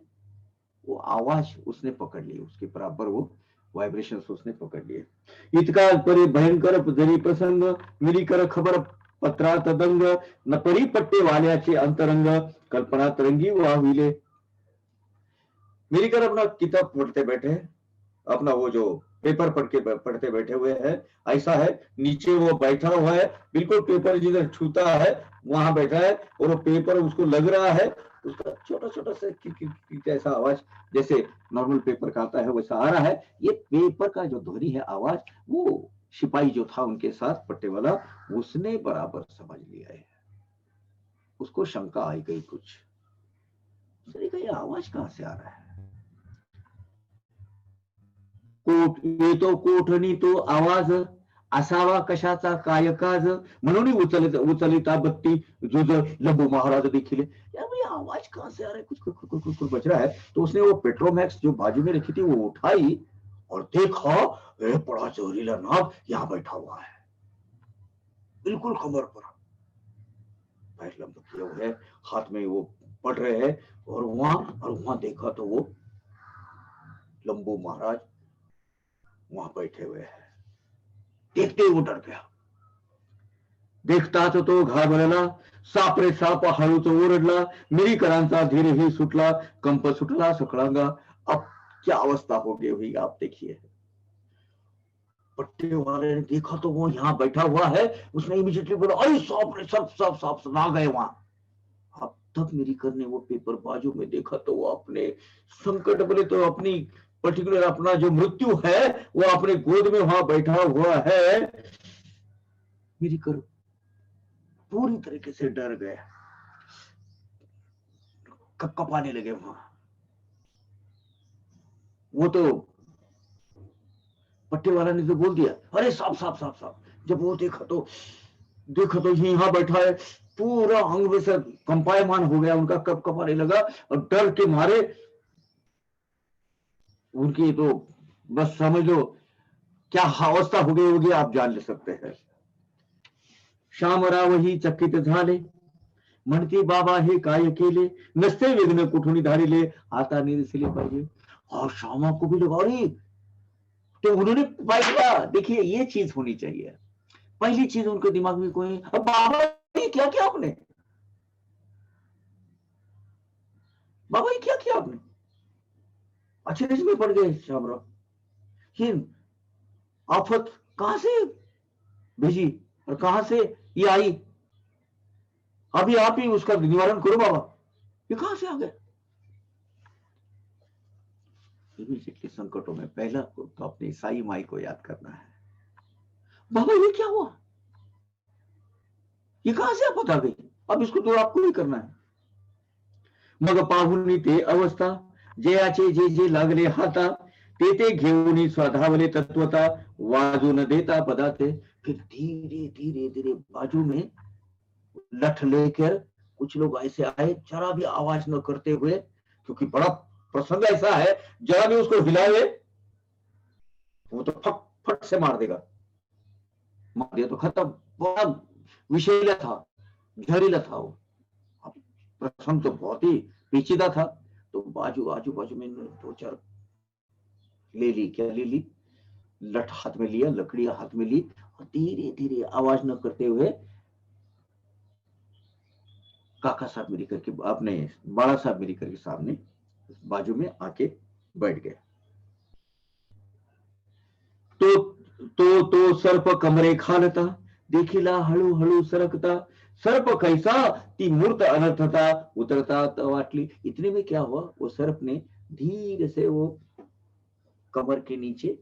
Speaker 1: वो आवाज उसने पकड़ ली, उसके बराबर वो वाइब्रेशंस उसने पकड़ लिए। इतकाल परि भयंकर जरी प्रसंग मिली कर खबर पत्रा तदंग न परी पट्टे वाल्याचे अंतरंग कल्पना तरंगी वाहिले। मिली कर अपना किताब पढ़ते बैठे, अपना वो जो पेपर पढ़ते बैठे हुए हैं। ऐसा है नीचे वो बैठा हुआ है, बिल्कुल पेपर जिधर छूता है वहां बैठा है, और वो पेपर उसको लग रहा है, उसका छोटा छोटा सा ऐसा आवाज जैसे नॉर्मल पेपर का आता है वैसा आ रहा है। ये पेपर का जो ध्वनि है, आवाज, वो सिपाही जो था उनके साथ पट्टे वाला, उसने बराबर समझ लिया है। उसको शंका आई गई कुछ, उसने कहा ये आवाज कहां से आ रहा है। ये तो कोठणी तो आवाज असावा कशाचा कायकाज, म्हणून उचलिता बत्ती जुज लंबू महाराज देखिले। यार ये आवाज कहां से आ रहा है, कुछ बज रहा है। तो उसने वो पेट्रोमैक्स जो बाजू में रखी थी वो उठाई और देखा, ए बड़ा जहरीला नाग यहाँ बैठा हुआ है, बिल्कुल कमर पर पैर लंबे किए हुए, हाथ में वो पढ़ रहे हैं। और वहां देखा तो वो लंबू महाराज वहां बैठे हुए हैं। देखते ही वो डर गया, देखता तो घाबरला, सापरे साप हळूच ओरडला, मिरीकरांचा धीरही सुटला, कंप सुटला सकळांगा। अब क्या अवस्था हो गई हुई आप देखिए। पट्टे वाले ने देखा तो वो यहाँ बैठा हुआ है, उसने इमीडिएटली बोला, अरे सांप रे, सब ना गए वहां। अब तब मिरीकर ने वो पेपर बाजू में देखा तो वो अपने संकट बोले तो अपनी पर्टिकुलर अपना जो मृत्यु है वो अपने गोद में वहां बैठा हुआ है। मिरीकर पूरी तरीके से डर गए, कपकपाने लगे वहां। वो तो पट्टे वाला ने तो बोल दिया, अरे साफ। जब वो देखा तो यहां बैठा है, पूरा अंग में से कंपायमान हो गया, उनका कपकपाने लगा और डर के मारे उनकी तो बस समझ लो क्या अवस्था हो गई होगी, आप जान ले सकते हैं। शामरावही चकित झाले, म्हणती बाबा हे काय केले, नसते विघ्न कुठून धारिले, आता निरसिले पाहिजे। और श्यामा को भी लगा, अरे तो उन्होंने पाया। देखिए ये चीज होनी चाहिए, पहली चीज उनके दिमाग में कोई, अब बाबा ये क्या किया आपने, बाबा ये क्या किया आपने। अच्छे में पड़ गए श्यामराव, ये आफत कहां से भेजी और कहां से ये आई, अभी आप ही उसका निवारण करो बाबा, ये कहां से आ गए। इमीडिएटली संकटों में पहला तो अपनी साई माई को याद करना है। बाबा ये क्या हुआ, ये कहां से आपत आ गई, अब इसको तो आपको ही करना है। मग पाहुनी ते अवस्था, जयाचे जे लागले हाता, ते घेऊन स्वधावले तत्वता, वाजू न देता पदाते। फिर धीरे धीरे बाजू में लठ लेकर कुछ लोग ऐसे आए, जरा भी आवाज न करते हुए, क्योंकि बड़ा प्रसंग ऐसा है, जरा भी उसको हिलाए वो तो फट से मार देगा, मार दिया तो खत्म। बड़ा विषैला था, जहरीला था वो प्रसंग, तो बहुत ही पेचीदा था। तो बाजू में दो चार ले ली, क्या ले ली, लठ हाथ में लिया, लकड़ियां हाथ में ली, और धीरे धीरे आवाज न करते हुए काका साहब मिरीकर के, अपने बाड़ा साहब मिरीकर के सामने बाजू में आके बैठ गए। तो सर्प कमरे खालता, देखिला हळू हळू सरकता, सर्प कैसा ती मूर्त अनर्थता, उतरता तो वाटली। इतने में क्या हुआ, वो सर्प ने धीरे से वो कमर के नीचे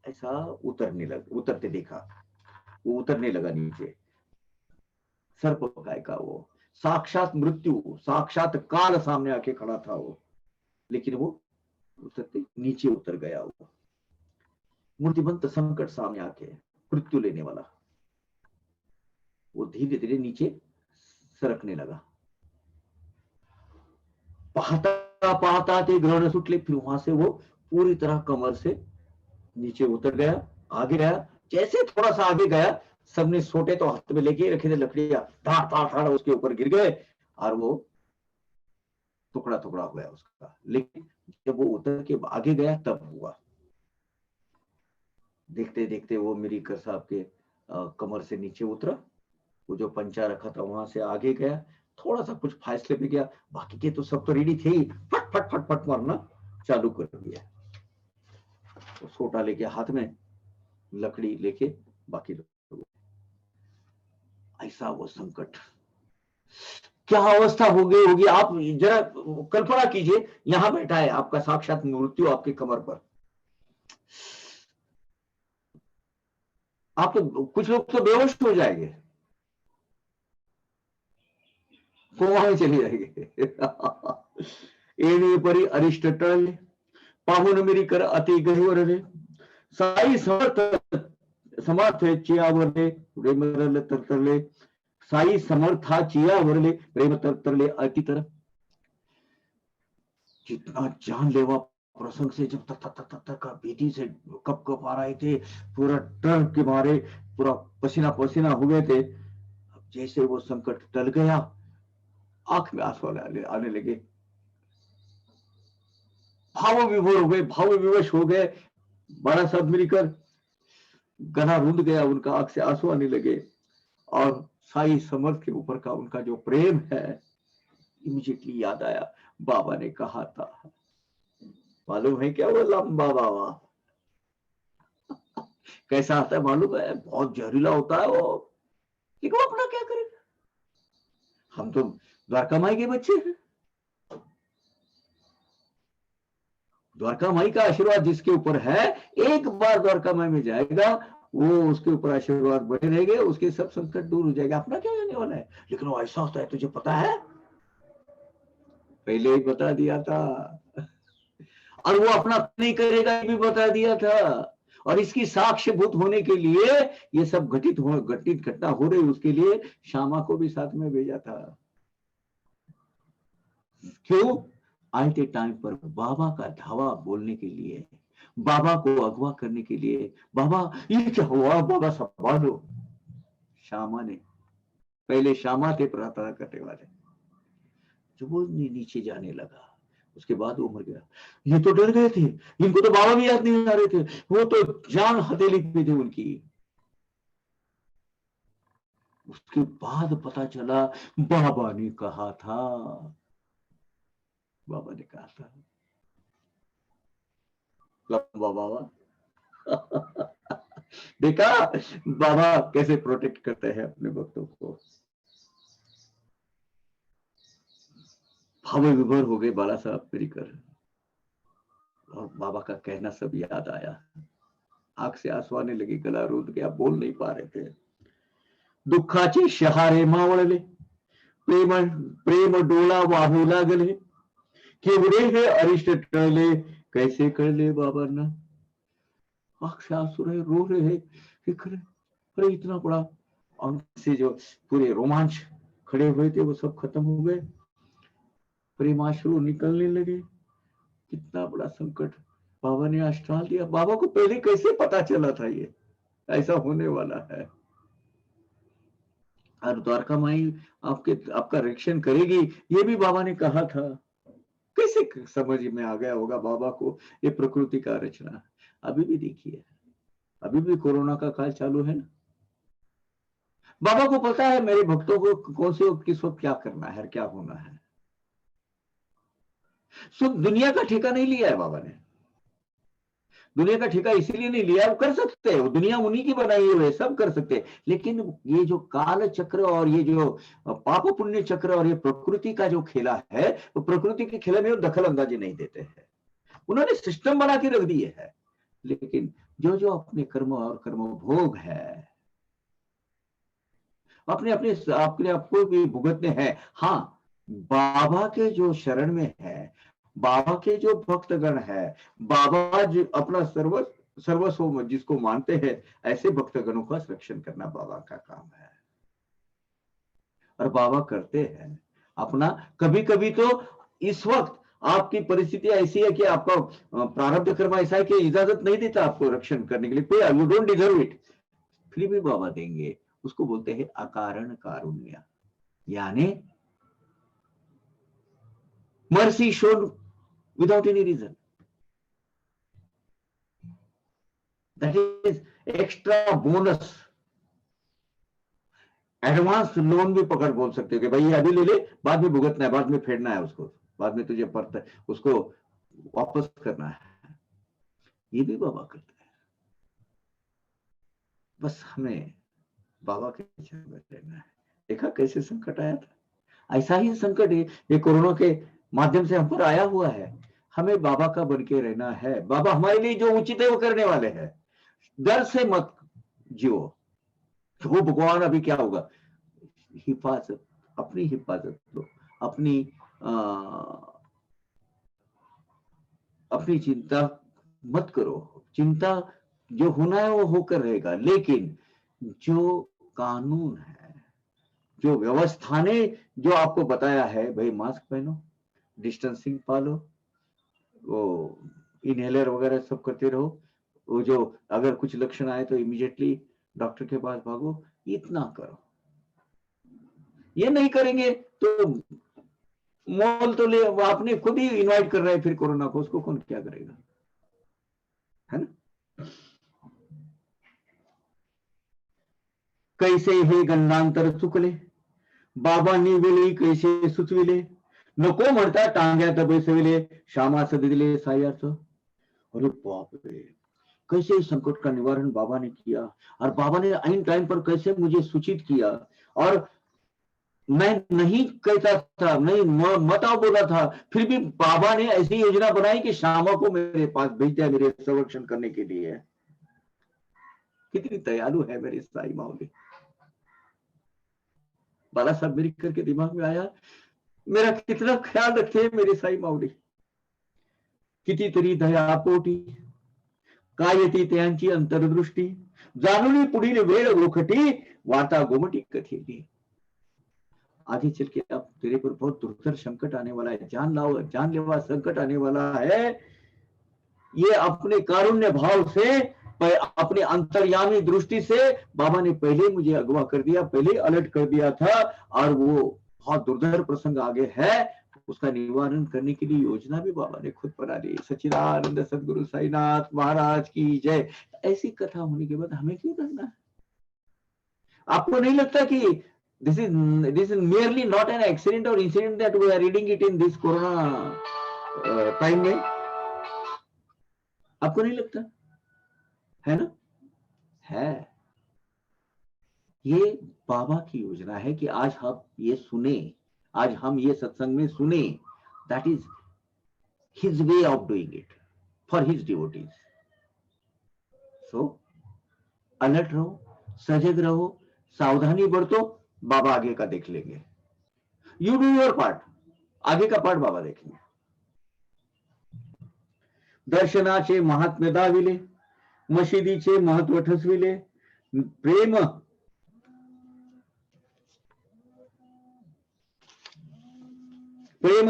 Speaker 1: ऐसा उतरते देखा, वो उतरने लगा नीचे। सर्प काय का वो साक्षात मृत्यु, साक्षात काल सामने आके खड़ा था वो, लेकिन वो उतरते नीचे उतर गया। वो मूर्तिमंत संकट सामने आके मृत्यु लेने वाला, वो धीरे धीरे नीचे सरकने लगा। पाहता पाहता ते ग्रहण सुटले, फिर वहां से वो पूरी तरह कमर से नीचे उतर गया, आगे गया। जैसे थोड़ा सा आगे गया, सबने सोटे तो हाथ में लेके रखे थे लकड़ियां, धाड़ धाड़ धाड़ उसके ऊपर गिर गए और वो टुकड़ा टुकड़ा हो गया उसका। लेकिन जब वो उतर के आगे गया तब हुआ। देखते देखते वो मिरीकर साहब के कमर से नीचे उतरा, वो जो पंचा रखा था वहां से आगे गया, थोड़ा सा कुछ फासले पे गया, बाकी के तो सब तो रेडी थे ही, फट फट फट फट मारना चालू कर दिया। तो सोटा लेके हाथ में, लकड़ी लेके बाकी लोग। ऐसा वो संकट, क्या अवस्था हो गई होगी, आप जरा कल्पना कीजिए। यहां बैठा है आपका साक्षात मृत्यु आपके कमर पर, आप तो, कुछ लोग तो बेहोश हो जाएंगे, कोमा में चले जाएंगे। एने परी अरिष्ट टळले, पाहून मिरीकर अति गहिवरले, साई समर्थ चियावरले, प्रेम तरतरले, साई समर्था चियावरले, प्रेम तरतरले अतितर। जितना जानलेवा प्रसंग से जब तक तक तक तक भीति से कप कप आ रहे थे, पूरा डर के मारे पूरा पसीना पसीना हो गए थे। अब जैसे वो संकट टल गया, आंख में आंसू आने लगे, भाव विभोर हो गए, भाव विवश हो गए। बड़ा साहब मिलकर गला रुंध गया, उनका आंख से आंसू आने लगे। और साई समर्थ के ऊपर का उनका जो प्रेम है इमीडिएटली याद आया। बाबा ने कहा था, मालूम है क्या वो लंबा बाबा कैसा आता है मालूम है, बहुत जहरीला होता है वो, लेकिन वो अपना क्या करेगा, हम तो द्वारका माई के बच्चे हैं। द्वारका माई का आशीर्वाद जिसके ऊपर है, एक बार द्वारका माई में जाएगा, वो उसके ऊपर आशीर्वाद बने रहेंगे, उसके सब संकट दूर हो जाएगा, अपना क्या जाने वाला है। लेकिन वो ऐसा होता है, तुझे पता है, पहले ही बता दिया था। और वो अपना नहीं करेगा ये भी बता दिया था। और इसकी साक्ष्यभूत होने के लिए, ये सब घटित घटना हो रही, उसके लिए श्यामा को भी साथ में भेजा था। क्यों? आते टाइम पर बाबा का धावा बोलने के लिए, बाबा को अगवा करने के लिए। बाबा ये क्या हुआ, बाबा संभालो। श्यामा ने, पहले श्यामा थे प्रार्थना करने वाले, जब वो नीचे जाने लगा उसके बाद वो मर गया। ये तो डर गए थे, इनको तो बाबा भी याद नहीं आ रहे थे, वो तो जान हथेली पे थे उनकी। उसके बाद पता चला बाबा ने कहा था, बाबा ने कहा था, लंबा बाबा। देखा बाबा कैसे प्रोटेक्ट करते हैं अपने भक्तों को। भाव विभोर हो गए बाला साहब मिलकर, और बाबा का कहना सब याद आया, आंख से आंसू आने लगे, गला रूंध गया, बोल नहीं पा रहे थे। दुःखाचे शहारे मावळले, प्रेम प्रेम डोला वाहू लागले, केवढे हे अरिष्ट टळले, कैसे कळले बाबांना। आंख से आंसू रहे, रो रहे हैं, अरे इतना बड़ा आंख से जो पूरे रोमांच खड़े हुए थे वो सब खत्म हो गए, प्रेमाश्रु निकलने लगे। कितना बड़ा संकट बाबा ने आज टाल दिया। बाबा को पहले कैसे पता चला था ये ऐसा होने वाला है। और द्वारका माई आपका रक्षण करेगी, ये भी बाबा ने कहा था। कैसे समझ में आ गया होगा बाबा को ये प्रकृति का रचना। अभी भी देखिए, अभी भी कोरोना का काल चालू है ना, बाबा को पता है मेरे भक्तों को कौन से किस वक्त क्या करना है, क्या होना है। सुख दुनिया का ठेका नहीं लिया है बाबा ने, दुनिया का ठेका इसीलिए नहीं लिया, वो कर सकते हैं, वो दुनिया उन्हीं की बनाई हुई है, सब कर सकते हैं। लेकिन ये जो काल चक्र और ये जो पाप पुण्य चक्र और ये प्रकृति का जो खेला है, तो प्रकृति के खेल में वो दखल अंदाजी नहीं देते हैं। उन्होंने सिस्टम बना के रख दिए है, लेकिन जो जो अपने कर्म और कर्म भोग है, अपने अपने अपने आपको भी भुगतने हैं। हाँ, बाबा के जो शरण में है, बाबा के जो भक्तगण है, बाबा जो अपना सर्वस्व जिसको मानते हैं, ऐसे भक्तगणों का संरक्षण करना बाबा का काम है। और बाबा करते हैं अपना। कभी कभी तो इस वक्त आपकी परिस्थिति ऐसी है कि आपका प्रारब्ध कर्म ऐसा है कि इजाजत नहीं देता आपको रक्षण करने के लिए, कोई यू डोंट डिजर्व इट, फिर भी बाबा देंगे। उसको बोलते हैं अकारण कारुण्य, यानी mercy showed without any reason. That is extra bonus. Advance loan भी पकड़ बोल सकते हो कि भाई ये अभी ले ले, बाद में भुगतना है, बाद में फेरना है उसको, बाद में तुझे पड़ता उसको वापस करना है। ये भी बाबा करते हैं। बस हमें बाबा के चरण में रहना है। देखा कैसे संकट आया था, ऐसा ही संकट ये कोरोना के माध्यम से हम पर आया हुआ है। हमें बाबा का बन के रहना है। बाबा हमारे लिए जो उचित है वो करने वाले हैं। डर से मत जियो, वो भगवान अभी क्या होगा। हिफाजत, अपनी हिफाजत लो, अपनी चिंता मत करो। चिंता जो होना है वो होकर रहेगा, लेकिन जो कानून है, जो व्यवस्था ने जो आपको बताया है, भाई मास्क पहनो, डिस्टेंसिंग पालो, वो इनहेलर वगैरह सब करते रहो, वो जो अगर कुछ लक्षण आए तो इमीडिएटली डॉक्टर के पास भागो, इतना करो। ये नहीं करेंगे तो मॉल तो ले आपने खुद ही इनवाइट कर रहा है फिर कोरोना को, उसको कौन क्या करेगा, है ना। कैसे हे गंडांतर चुकले, बाबा निवेली कैसे सुचविले, नको म्हणता टांग्या तबे सविले, श्यामा सदिले सायार्थ। अरे बाप रे, कैसे संकट का निवारण बाबा ने किया, और बाबा ने आइन टाइम पर कैसे मुझे सूचित किया। और मैं नहीं कहता था, नहीं मत आओ बोला था, फिर भी बाबा ने ऐसी योजना बनाई कि श्यामा को मेरे पास भेज दिया मेरे संरक्षण करने के लिए। कितनी दयालु है मेरे साईं माऊली। बाला साहब मेरी करके दिमाग में आया, मेरा कितना ख्याल रखते हैं मेरे साईं माऊली। कितीतरी दया पोटी काय येते त्यांची अंतर्दृष्टी, जाणून पुढील वेळ ओखटी, वार्ता गोमटी कथेली। आगे चल के अब तेरे पर बहुत दुर्धर संकट आने वाला है, जानलेवा संकट आने वाला है। ये अपने कारुण्य भाव से, अपने अंतर्यामी दृष्टि से बाबा ने पहले मुझे अगवा कर दिया, पहले अलर्ट कर दिया था, और वो बहुत दुर्धर प्रसंग आगे है, उसका निवारण करने के लिए योजना भी बाबा ने खुद बना ली। सच्चिदानंद सदगुरु साईनाथ महाराज की जय। ऐसी कथा होने के बाद हमें क्यों डरना है। आपको नहीं लगता कि this is merely not an accident or incident that we are reading it in this corona time में, आपको नहीं लगता है ना। है, ये बाबा की योजना है कि आज हम ये सुने, आज हम ये सत्संग में सुने। That is his way of doing it for his devotees. So alert रहो, सजग रहो, सावधानी बरतो, बाबा आगे का देख लेंगे। यू डू योर पार्ट, आगे का पार्ट बाबा देखेंगे। दर्शनाचे महात्म्य दाविले, मशिदीचे महत्व ठसविले, प्रेम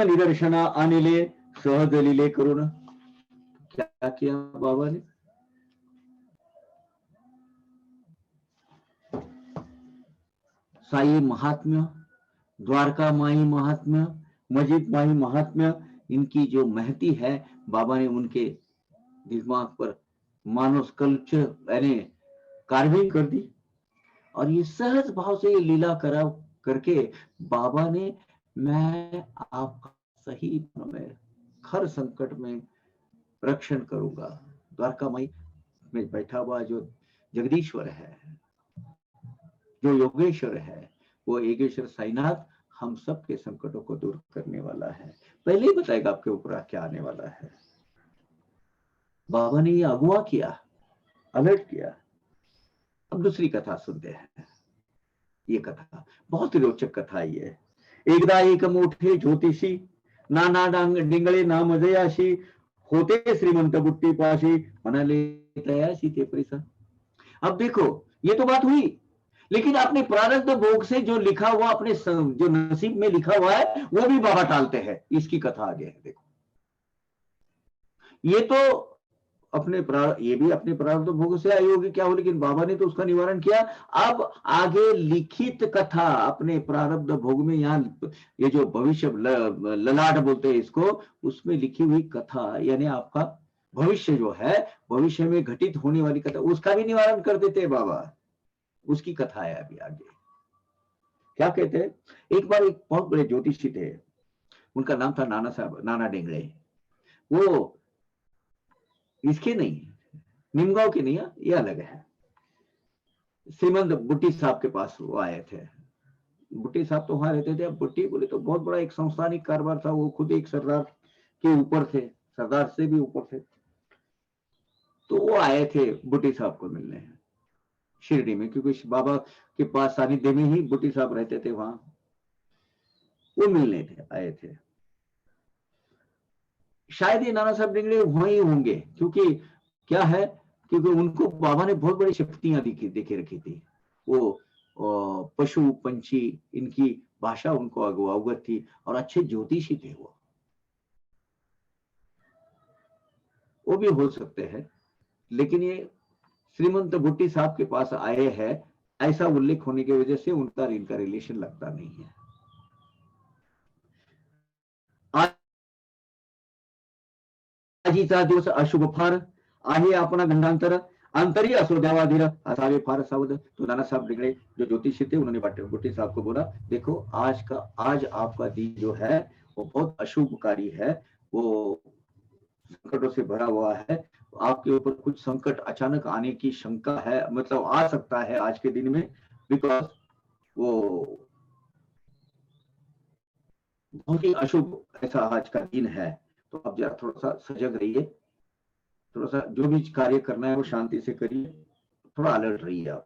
Speaker 1: निदर्शना आणिले, सहज लिले करुण। क्या किया बाबा ने, साई महात्म्य, द्वारका माई महात्म्य, मस्जिद माई महात्म्य, इनकी जो महती है बाबा ने उनके दिमाग पर मानव स्कल्पचर यानी कार्विंग कर दी। और ये सहज भाव से ये लीला करा करके बाबा ने, मैं आपका सही में हर संकट में रक्षण करूंगा, द्वारका माई में बैठा हुआ जो जगदीश्वर है, जो योगेश्वर है, वो योगेश्वर साईनाथ हम सब के संकटों को दूर करने वाला है। पहले ही बताएगा आपके ऊपर क्या आने वाला है। बाबा ने ये अगुवा किया, अलर्ट किया। अब दूसरी कथा सुनते हैं। ये कथा बहुत रोचक कथा है। ये एकदा एक मोठे ज्योतिषी नाना डिंगळे नाम जयाशी होते श्रीमंत बुट्टी पाशी म्हणाले तयाशी ते पैसा। अब देखो ये तो बात हुई, लेकिन अपने प्रारब्ध भोग से जो लिखा हुआ, अपने जो नसीब में लिखा हुआ है वो भी बाबा टालते हैं। इसकी कथा आगे है। देखो ये तो ये भी अपने प्रारब्ध भोग से आई होगी क्या हो, लेकिन बाबा ने तो उसका निवारण किया। अब आगे लिखित कथा अपने प्रारब्ध भोग में, यहाँ ये जो भविष्य ललाट बोलते हैं इसको, उसमें लिखी हुई कथा, यानी आपका भविष्य जो है, भविष्य में घटित होने वाली कथा, उसका भी निवारण कर देते हैं बाबा। उसकी कथा है अभी आगे। क्या कहते हैं, एक बार एक बहुत बड़े ज्योतिषी थे, उनका नाम था नाना डिंगळे। वो इसके नहीं, निमगांव के नहीं, ये अलग है। श्रीमंत बुट्टी साहब के पास वो आए थे। बुट्टी साहब तो वहां रहते थे। अब बुट्टी बोले तो बहुत बड़ा एक संस्थानिक कारोबार था, वो खुद एक सरदार के ऊपर थे, सरदार से भी ऊपर थे। तो वो आए थे बुट्टी साहब को मिलने शिरडी में, क्योंकि बाबा के पास सानिध्य में ही बुट्टी साहब रहते थे वहां। वो मिलने थे, आए थे। शायद ये नाना साहब डिंगळे वहीं होंगे, क्योंकि क्या है, क्योंकि उनको बाबा ने बहुत बड़ी शक्तियां देखे रखी थी। वो पशु पंछी इनकी भाषा उनको अवगत थी, और अच्छे ज्योतिषी थे वो भी हो सकते हैं। लेकिन ये श्रीमंत बुट्टी साहब के पास आए हैं, ऐसा उल्लेख होने की वजह से उनका इनका रिलेशन लगता नहीं है। आजीचा दिवस अशुभ फार आहे, अपना गंडांतर अंतरी असो देवाधीर असावे फार सावध। तो नाना साहब डिंगळे जो ज्योतिषी थे, उन्होंने बुट्टी साहब को बोला, देखो आज आपका दिन जो है वो बहुत अशुभकारी है, वो संकटों से भरा हुआ है। आपके ऊपर कुछ संकट अचानक आने की शंका है, मतलब आ सकता है आज के दिन में, बिकॉज वो बहुत ही अशुभ ऐसा आज का दिन है। तो आप जरा थोड़ा सा सजग रहिए, थोड़ा सा जो भी कार्य करना है वो शांति से करिए, थोड़ा अलर्ट रहिए आप।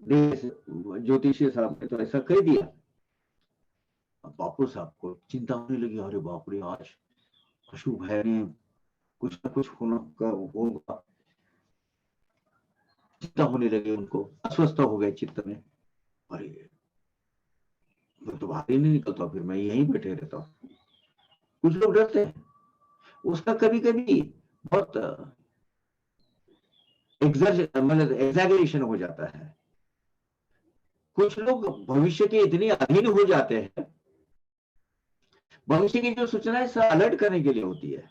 Speaker 1: ज्योतिषी साहब ने तो ऐसा कह दिया। अब बापू साहब को चिंता होने लगी, अरे बाप रे, आज अशुभ है, कुछ ना कुछ होगा। चिंता होने लगी उनको, अस्वस्थ हो गए चित्त में। अरे मैं तो बाहर ही नहीं निकलता, फिर मैं यहीं बैठे रहता हूँ। कुछ लोग डरते हैं, उसका कभी कभी बहुत मतलब एग्जैगरेशन हो जाता है। कुछ लोग भविष्य के इतने अधीन हो जाते हैं, भविष्य की जो सूचनाएं अलर्ट करने के लिए होती है।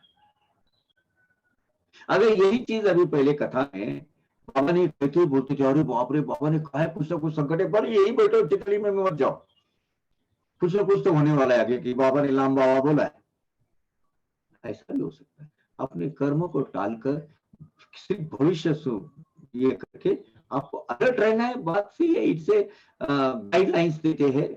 Speaker 1: अगर यही चीज अभी पहले कथा में बाबा ने कहते बोलते कि अरे बाप रे, बाबा ने कहा है कुछ ना कुछ संकट है, पर यही बैठो चितली में मत जाओ, कुछ ना कुछ तो होने वाला है आगे, कि बाबा ने लाम बाबा बोला है। ऐसा भी हो सकता है। अपने कर्मों को टालकर सिर्फ भविष्य ये करके आपको अलर्ट रहना है। बात सही है, इससे गाइडलाइंस देते हैं।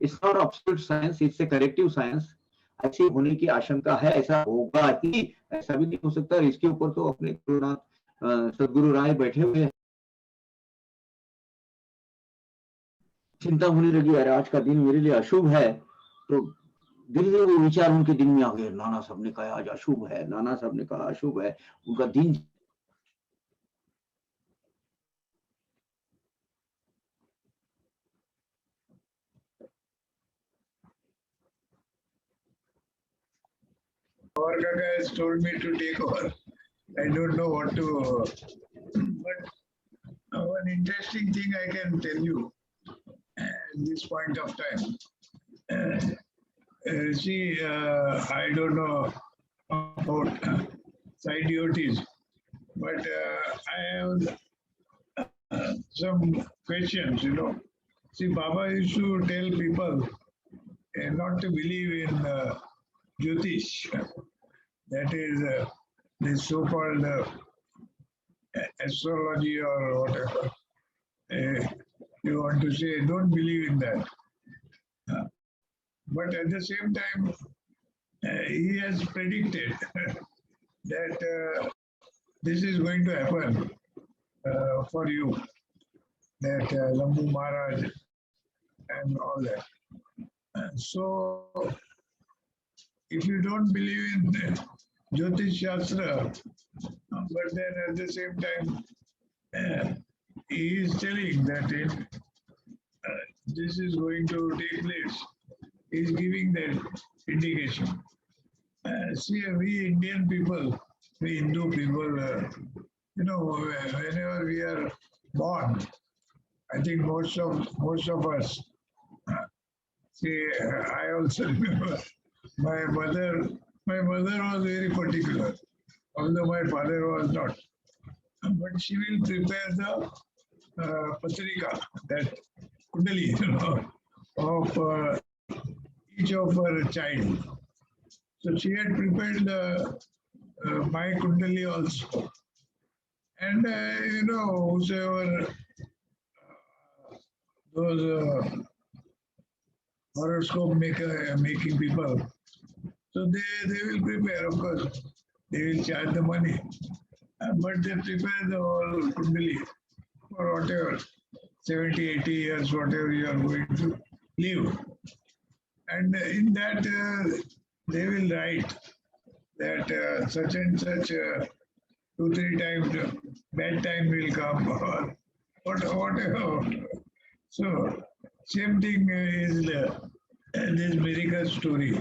Speaker 1: It's not absolute science, it's a corrective science. ऐसी होने की आशंका है, ऐसा होगा ही, ऐसा भी नहीं हो सकता। इसके ऊपर तो अपने सदगुरु राय बैठे हुए हैं। चिंता होने लगी, अरे आज का दिन मेरे लिए अशुभ है। तो धीरे धीरे वो विचार उनके दिन में आ गए, नाना साहब ने कहा आज अशुभ है, नाना साहब ने कहा अशुभ है। उनका दिन
Speaker 3: Our Kaka has told me to take over. I don't know what to, but one interesting thing I can tell you at this point of time. See, I don't know about side duties, but I have some questions, See, Baba used to tell people not to believe in Jyotish. That is this so-called astrology or whatever you want to say, don't believe in that. But at the same time, he has predicted that this is going to happen for you, that Lambu Maharaj and all that. So, if you don't believe in Jyotish Shastra, but then at the same time, he is telling that this is going to take place. He is giving that indication. See, we Indian people, we Hindu people, whenever we are born, I think most of us. See, I also remember my mother. My mother was very particular, although my father was not. But she will prepare the patrika, that kundali, of each of her child. So she had prepared my kundali also, and whosoever those horoscope making people, so they will prepare, of course, they will charge the money, but they prepare the whole kundali for whatever, 70, 80 years, whatever you are going to live. And in that, they will write that such and such 2-3 times bad time will come, or whatever. So, same thing is this miracle story.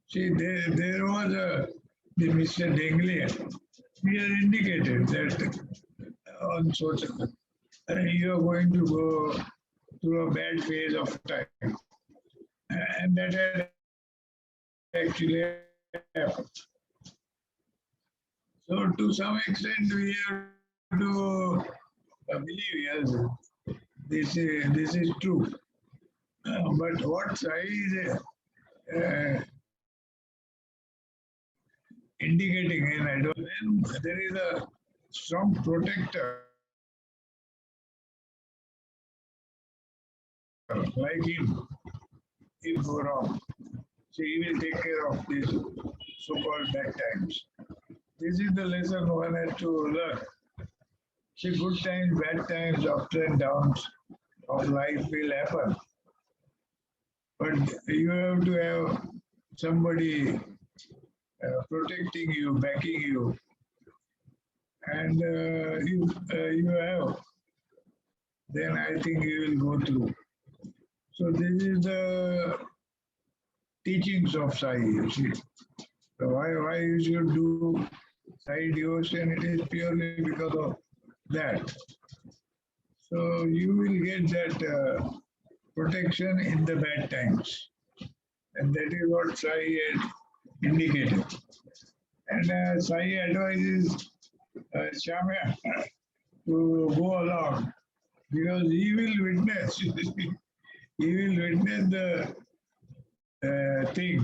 Speaker 3: See, there was the Mr. Dengle. He has indicated that on social, you are going to go through a bad phase of time. And that had actually happened. So, to some extent, we have to believe, yes, this is true. But what Sai is indicating in advance, there is a strong protector like him. If go wrong, so he will take care of these so-called bad times. This is the lesson one has to learn. See, good times, bad times, ups and downs of life will happen. But you have to have somebody protecting you, backing you. And if you have, then I think you will go through. So this is the teachings of Sai, you see. So why you should do Sai devotion? It is purely because of that. So you will get that protection in the bad times. And that is what Sai had indicated. And Sai advises Shamya to go along because he will witness. He will witness the thing.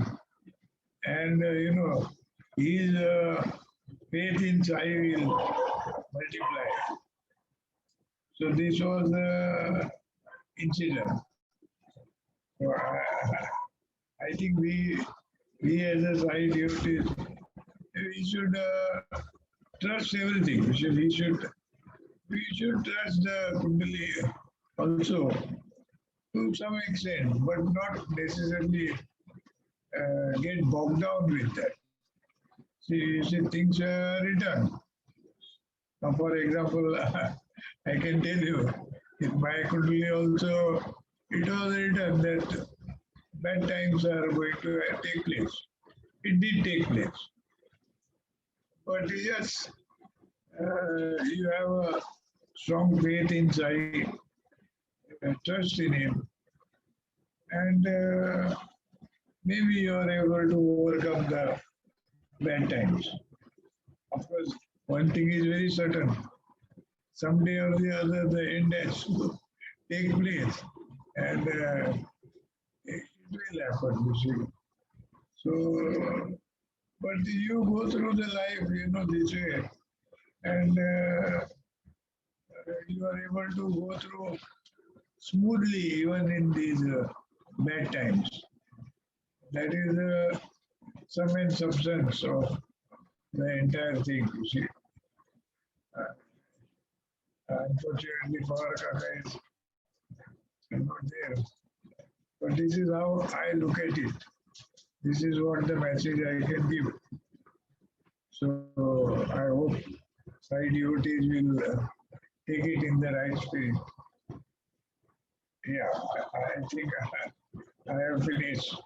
Speaker 3: And, his faith in Sai will multiply. So this was the incident. So I think we as a Sai devotees, we should trust everything. We should trust the Kundali also to some extent, but not necessarily get bogged down with that. See, things are written. Now, for example, I can tell you, in my Kundali also, it was written that bad times are going to take place. It did take place. But yes, you have a strong faith in Sai, trust in him, and maybe you are able to overcome the bad times. Of course, one thing is very certain. Someday or the other, the end has to take place, and it will happen, you see. So, But you go through the life, this way, and you are able to go through smoothly even in these bad times. That is sum and substance of the entire thing, you see. Unfortunately, Power Kaka is not there. But this is how I look at it. This is what the message I can give. So I hope Sai devotees will take it in the right spirit. Yeah, I think I have finished.